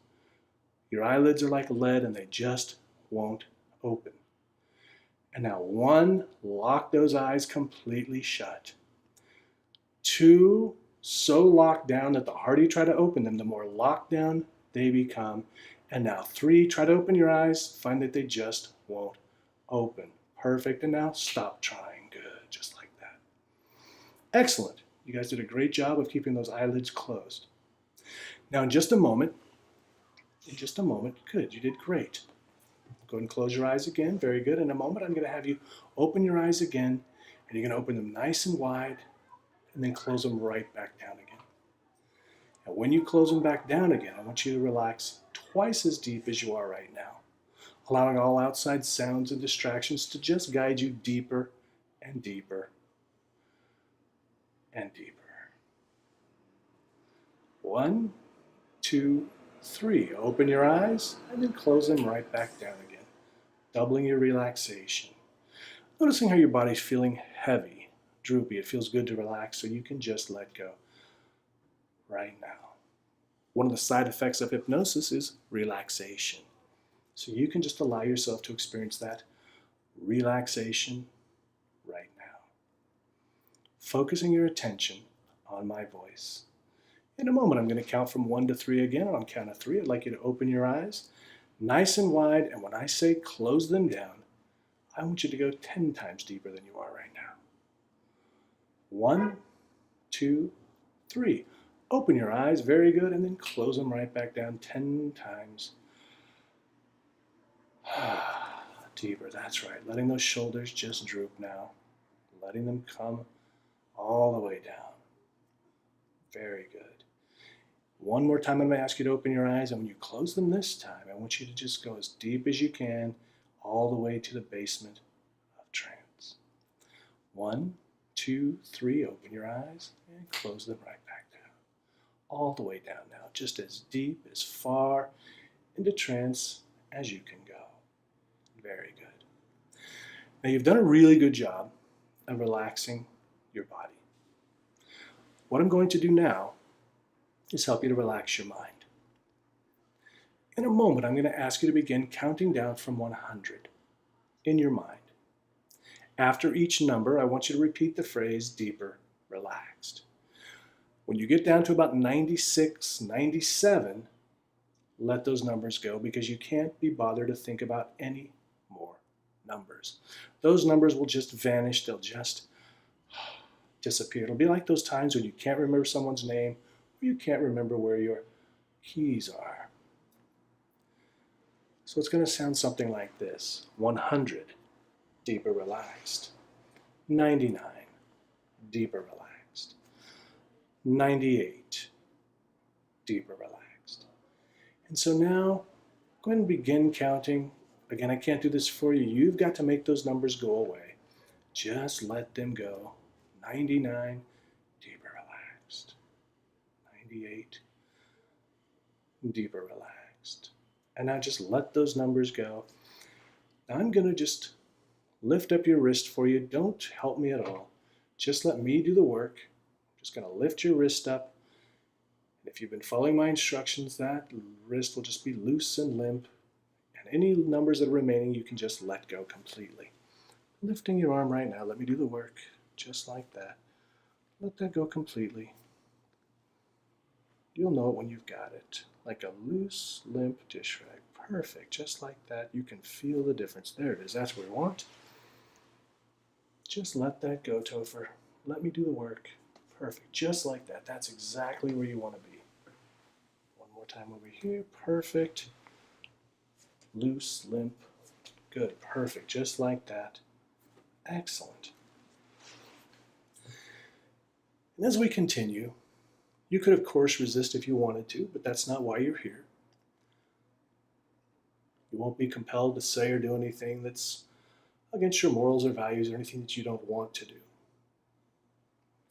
Your eyelids are like lead and they just won't open. And now 1, lock those eyes completely shut. 2, so locked down that the harder you try to open them, the more locked down they become. And now 3, try to open your eyes, find that they just won't open. Perfect, and now stop trying. Good, just like that. Excellent. You guys did a great job of keeping those eyelids closed. Now in just a moment, good, you did great. Go ahead and close your eyes again, very good. In a moment, I'm going to have you open your eyes again, and you're going to open them nice and wide, and then close them right back down again. And when you close them back down again, I want you to relax twice as deep as you are right now, allowing all outside sounds and distractions to just guide you deeper and deeper and deeper. 1, 2, 3. Open your eyes and then close them right back down again, doubling your relaxation. Noticing how your body's feeling heavy, droopy. It feels good to relax, so you can just let go right now. One of the side effects of hypnosis is relaxation. So you can just allow yourself to experience that relaxation right now. Focusing your attention on my voice. In a moment, I'm going to count from 1 to 3 again. On count of 3, I'd like you to open your eyes nice and wide, and when I say close them down, I want you to go 10 times deeper than you are right now. 1, 2, 3. Open your eyes, very good, and then close them right back down 10 times. Deeper, that's right. Letting those shoulders just droop now. Letting them come all the way down. Very good. One more time, I'm going to ask you to open your eyes, and when you close them this time, I want you to just go as deep as you can, all the way to the basement of trance. 1, 2, 3, open your eyes, and close them right back down. All the way down now, just as deep, as far into trance as you can go. Very good. Now you've done a really good job of relaxing your body. What I'm going to do now is help you to relax your mind. In a moment, I'm going to ask you to begin counting down from 100 in your mind. After each number, I want you to repeat the phrase, deeper, relaxed. When you get down to about 96, 97, let those numbers go because you can't be bothered to think about any more numbers. Those numbers will just vanish. They'll just disappear. It'll be like those times when you can't remember someone's name or you can't remember where your keys are. So it's going to sound something like this. 100, deeper relaxed. 99, deeper relaxed. 98, deeper relaxed. And so now, go ahead and begin counting. Again, I can't do this for you. You've got to make those numbers go away. Just let them go. 99, deeper relaxed. 98, deeper relaxed. And now just let those numbers go. Now I'm going to just lift up your wrist for you. Don't help me at all. Just let me do the work. I'm just going to lift your wrist up. And if you've been following my instructions, that wrist will just be loose and limp. And any numbers that are remaining, you can just let go completely. Lifting your arm right now. Let me do the work. Just like that. Let that go completely. You'll know it when you've got it. Like a loose, limp dish rag. Perfect. Just like that. You can feel the difference. There it is. That's what we want. Just let that go, Topher. Let me do the work. Perfect. Just like that. That's exactly where you want to be. One more time over here. Perfect. Loose, limp. Good. Perfect. Just like that. Excellent. And as we continue, you could, of course, resist if you wanted to, but that's not why you're here. You won't be compelled to say or do anything that's against your morals or values or anything that you don't want to do.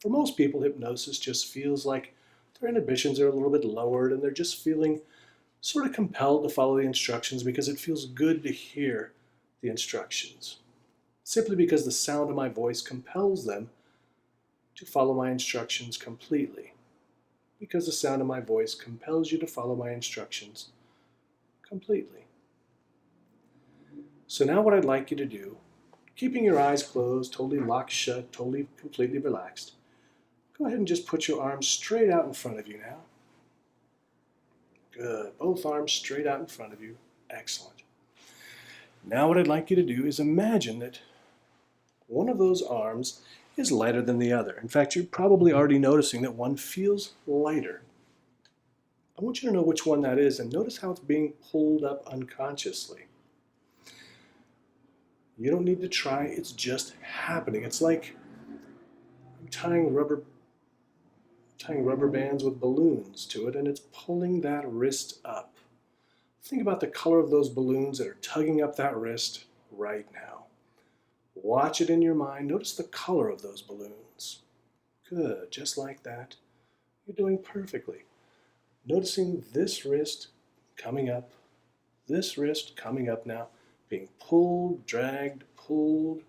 For most people, hypnosis just feels like Their inhibitions are a little bit lowered and they're just feeling sort of compelled to follow the instructions because it feels good to hear the instructions. Simply because the sound of my voice compels them to follow my instructions completely. Because the sound of my voice compels you to follow my instructions completely. So now what I'd like you to do, keeping your eyes closed, totally locked shut, totally completely relaxed, go ahead and just put your arms straight out in front of you now. Good. Both arms straight out in front of you. Excellent. Now what I'd like you to do is imagine that one of those arms is lighter than the other. In fact, you're probably already noticing that one feels lighter. I want you to know which one that is and notice how it's being pulled up unconsciously. You don't need to try, it's just happening. It's like I'm tying rubber bands with balloons to it and it's pulling that wrist up. Think about the color of those balloons that are tugging up that wrist right now. Watch it in your mind. Notice the color of those balloons. Good, just like that. You're doing perfectly. Noticing this wrist coming up, this wrist coming up now, being pulled, dragged, pulled,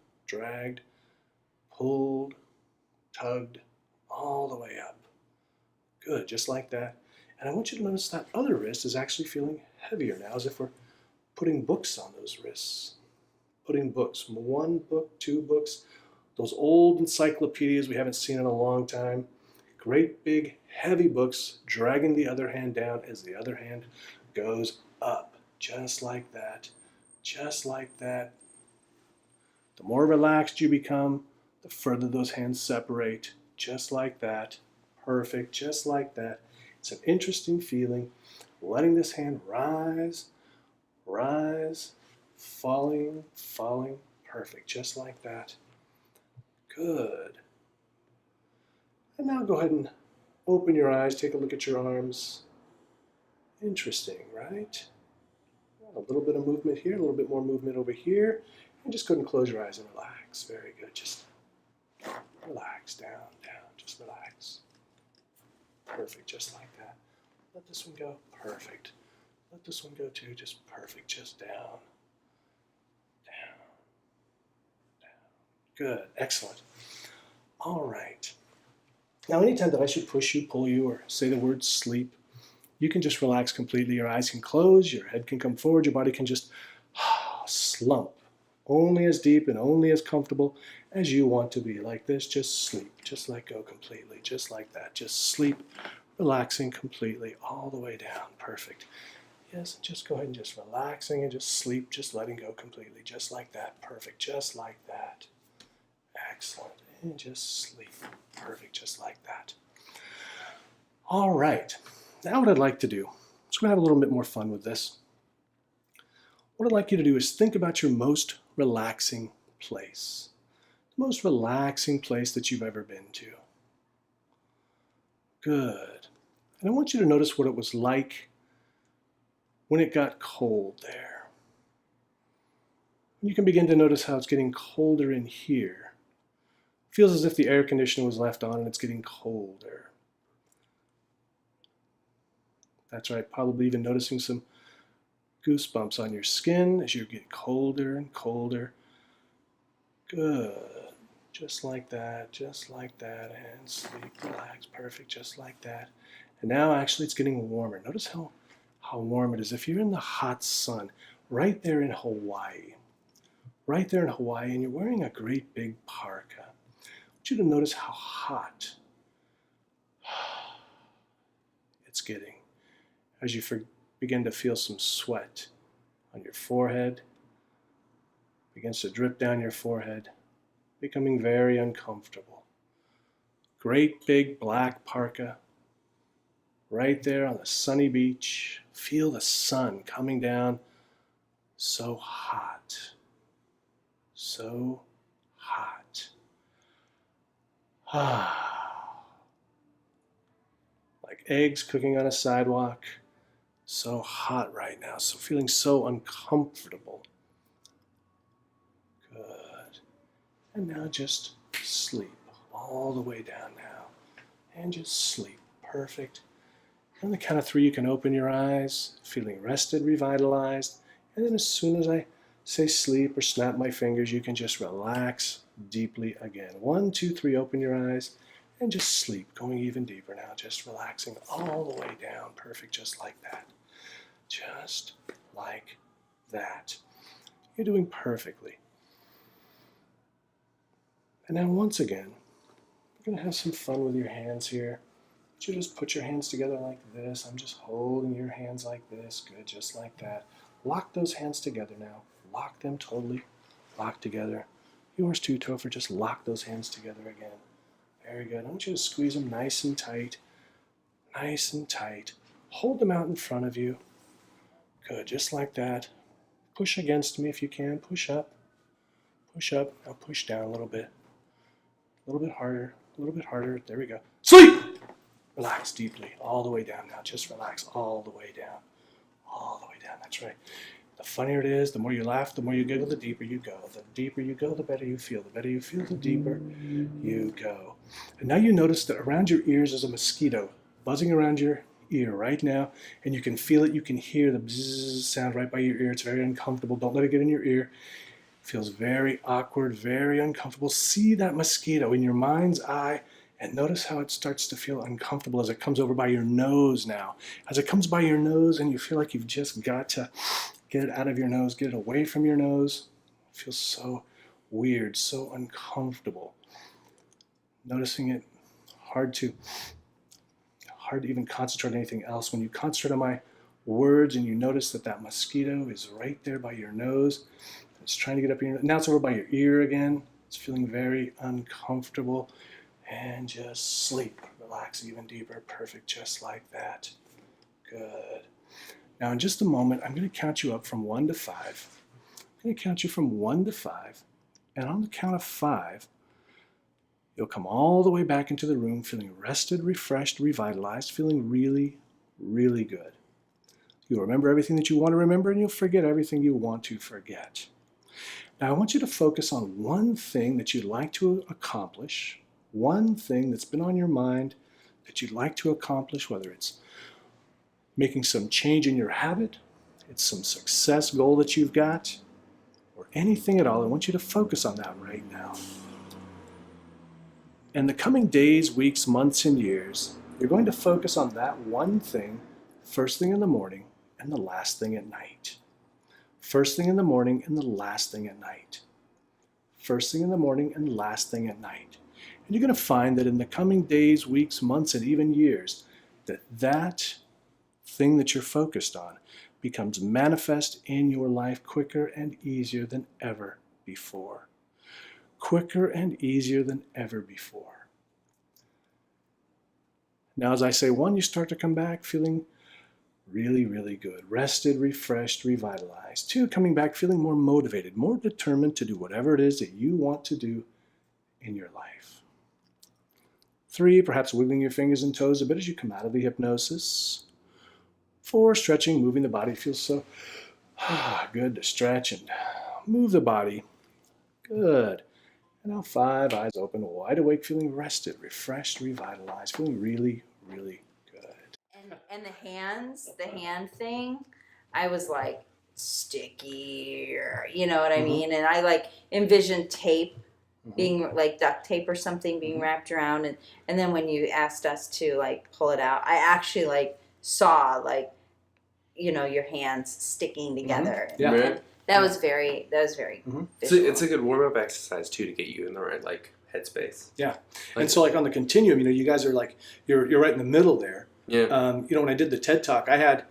tugged, all the way up. Good, just like that. And I want you to notice that other wrist is actually feeling heavier now, as if we're putting books on those wrists. Putting books, 1 book, 2 books, those old encyclopedias we haven't seen in a long time. Great big heavy books dragging the other hand down as the other hand goes up. Just like that. Just like that. The more relaxed you become, the further those hands separate. Just like that. Perfect. Just like that. It's an interesting feeling. Letting this hand rise, falling, perfect, just like that. Good. And now go ahead and open your eyes, take a look at your arms. Interesting, right? A little bit of movement here, a little bit more movement over here, and just go ahead and close your eyes and relax. Very good, just relax, down, just relax. Perfect, just like that. Let this one go, perfect. Let this one go too, just perfect, just down. Good, excellent. All right. Now, anytime that I should push you, pull you, or say the word sleep, you can just relax completely. Your eyes can close, your head can come forward, your body can just slump. Only as deep and only as comfortable as you want to be. Like this, just sleep. Just let go completely. Just like that. Just sleep, relaxing completely all the way down. Perfect. Yes, just go ahead and just relaxing and just sleep, just letting go completely. Just like that. Perfect. Just like that. Excellent. And just sleep. Perfect. Just like that. All right. Now what I'd like to do, so we're going to have a little bit more fun with this. What I'd like you to do is think about your most relaxing place. The most relaxing place that you've ever been to. Good. And I want you to notice what it was like when it got cold there. You can begin to notice how it's getting colder in here. It feels as if the air conditioner was left on and it's getting colder. That's right, probably even noticing some goosebumps on your skin as you get colder and colder. Good. Just like that, and sleep, relax, perfect, just like that. And now actually it's getting warmer. Notice how warm it is. If you're in the hot sun, right there in Hawaii, and you're wearing a great big parka, I want you to notice how hot it's getting as you begin to feel some sweat on your forehead, begins to drip down your forehead, becoming very uncomfortable. Great big black parka, right there on the sunny beach. Feel the sun coming down. So hot. So hot. Like eggs cooking on a sidewalk. So hot right now. So feeling so uncomfortable. Good. And now just sleep all the way down now. And just sleep. Perfect. On the count of 3, you can open your eyes, feeling rested, revitalized. And then as soon as I say sleep or snap my fingers, you can just relax deeply again. 1, 2, 3, open your eyes and just sleep, going even deeper now, just relaxing all the way down. Perfect, just like that. Just like that. You're doing perfectly. And now once again, we're going to have some fun with your hands here. You just put your hands together like this. I'm just holding your hands like this. Good, just like that. Lock those hands together now. Lock them totally. Lock together. Yours too, Topher. Just lock those hands together again. Very good. I want you to squeeze them nice and tight. Nice and tight. Hold them out in front of you. Good, just like that. Push against me if you can. Push up. Push up. Now push down a little bit. A little bit harder. A little bit harder. There we go. Sleep! Relax deeply, all the way down now. Just relax all the way down. All the way down, that's right. The funnier it is, the more you laugh, the more you giggle, the deeper you go. The deeper you go, the better you feel. The better you feel, the deeper you go. And now you notice that around your ears is a mosquito buzzing around your ear right now, and you can feel it, you can hear the bzzz sound right by your ear. It's very uncomfortable. Don't let it get in your ear. It feels very awkward, very uncomfortable. See that mosquito in your mind's eye. And notice how it starts to feel uncomfortable as it comes over by your nose now. As it comes by your nose and you feel like you've just got to get it out of your nose, get it away from your nose. It feels so weird, so uncomfortable. Noticing it, hard to even concentrate on anything else. When you concentrate on my words and you notice that that mosquito is right there by your nose, it's trying to get up your nose. Now it's over by your ear again. It's feeling very uncomfortable. And just sleep. Relax even deeper. Perfect, just like that. Good. Now in just a moment, I'm going to count you up from 1 to 5. I'm going to count you from 1 to 5. And on the count of 5, you'll come all the way back into the room feeling rested, refreshed, revitalized, feeling really, really good. You'll remember everything that you want to remember, and you'll forget everything you want to forget. Now I want you to focus on one thing that you'd like to accomplish. One thing that's been on your mind that you'd like to accomplish, whether it's making some change in your habit, it's some success goal that you've got, or anything at all. I want you to focus on that right now. In the coming days, weeks, months, and years, you're going to focus on that one thing, first thing in the morning and the last thing at night. First thing in the morning and the last thing at night. First thing in the morning and last thing at night. And you're going to find that in the coming days, weeks, months, and even years, that thing that you're focused on becomes manifest in your life quicker and easier than ever before. Quicker and easier than ever before. Now, as I say 1, you start to come back feeling really, really good. Rested, refreshed, revitalized. 2, coming back feeling more motivated, more determined to do whatever it is that you want to do in your life. 3, perhaps wiggling your fingers and toes a bit as you come out of the hypnosis. 4, stretching, moving the body. Feels so good to stretch and move the body. Good. And now 5, eyes open, wide awake, feeling rested, refreshed, revitalized, feeling really, really good. And the hand thing, I was like sticky, or you know what I mean? And I like envisioned tape being like duct tape or something being wrapped around, and then when you asked us to like pull it out, I actually like saw like, you know, your hands sticking together. Yeah. And that was very visual. It's a good warm-up exercise too to get you in the right like headspace. Yeah. And so like on the continuum, you know, you guys are like, you're right in the middle there. Yeah. You know, when I did the TED Talk, I had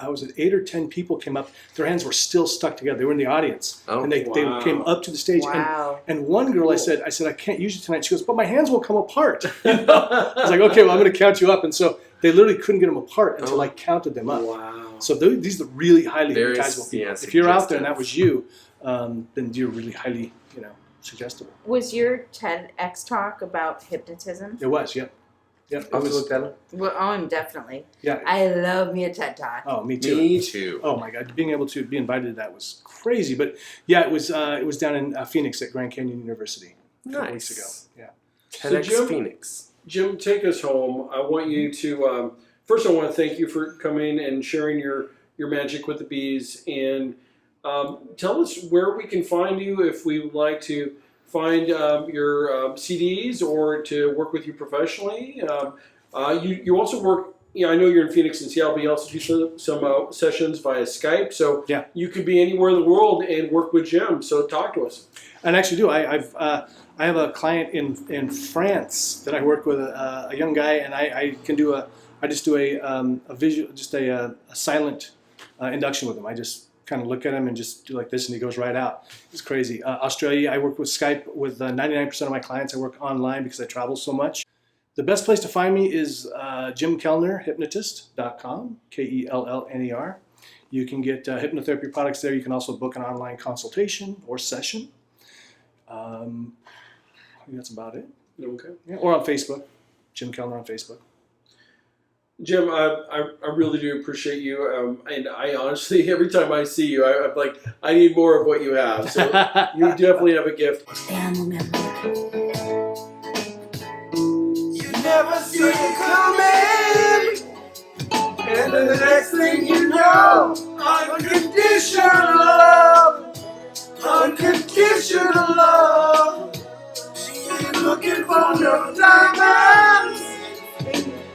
was it 8 or 10 people came up. Their hands were still stuck together. They were in the audience, and they came up to the stage. Wow. And one girl, I said, I can't use it tonight. She goes, but my hands won't come apart. You know? I was like, okay, well, I'm going to count you up. And so they literally couldn't get them apart until I counted them up. Wow. So these are the really highly Very, hypnotizable people. yeah, If you're out there and that suggestive. was you, then you're really highly, suggestible. Was your TEDx talk about hypnotism? It was, yep. Yep. I'll have to look that up. Well, I'm definitely. Yeah. I love me a TED Talk. Oh, me too. Me too. Oh my God, being able to be invited to that was crazy. But yeah, it was down in Phoenix at Grand Canyon University a couple weeks ago. Yeah. TEDx Jim- Phoenix. Jim, take us home. I want you to first. I want to thank you for coming and sharing your magic with the bees, and tell us where we can find you if we would like to find your CDs or to work with you professionally. You also work. I know you're in Phoenix and Seattle, but you also do some sessions via Skype. So Yeah. you could be anywhere in the world and work with Jim. So talk to us. And actually do. I have a client in France that I work with, a young guy, and I just do a silent induction with him. I just kind of look at him and just do like this, and he goes right out. It's crazy. Australia, I work with Skype with 99% of my clients. I work online because I travel so much. The best place to find me is JimKellnerHypnotist.com, KELLNER. You can get hypnotherapy products there. You can also book an online consultation or session. I think that's about it. Okay. Yeah, or on Facebook, Jim Kellner on Facebook. Jim, I really do appreciate you, and I honestly, every time I see you, I'm like, I need more of what you have. So you definitely have a gift. You never see it coming, and then the next thing you know, unconditional love, unconditional love. She ain't looking for no diamonds,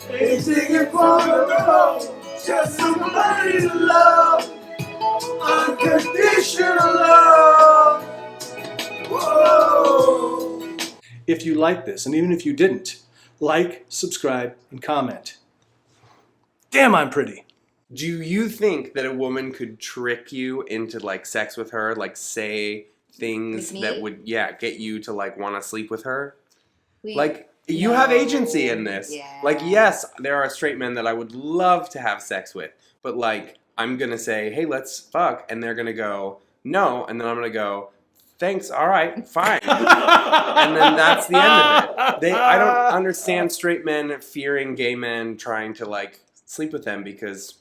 ain't digging for no gold, just somebody to love, unconditional love. Whoa. If you like this, and even if you didn't, like, subscribe, and comment. Damn, I'm pretty. Do you think that a woman could trick you into like sex with her, like say things With me? that would get you to like want to sleep with her? We- Like you have agency in this. Yeah. Like yes, there are straight men that I would love to have sex with, but like I'm going to say, "Hey, let's fuck." And they're going to go, "No." And then I'm going to go, "Thanks. All right. Fine." And then that's the end of it. I don't understand straight men fearing gay men trying to like sleep with them because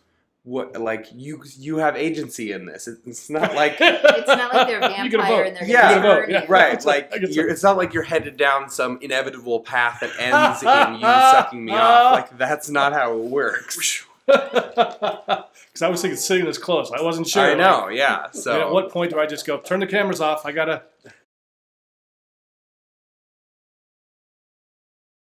you have agency in this. It's not like It's not like they're a You get a vampire vote. and they're Yeah, gonna vote, burn yeah. you. right, like I get some. it's not like you're headed down some inevitable path that ends in you sucking me off. Like that's not how it works. Because I was thinking sitting this close. I wasn't sure. I know, yeah. So At what point do I just go, turn the cameras off? I gotta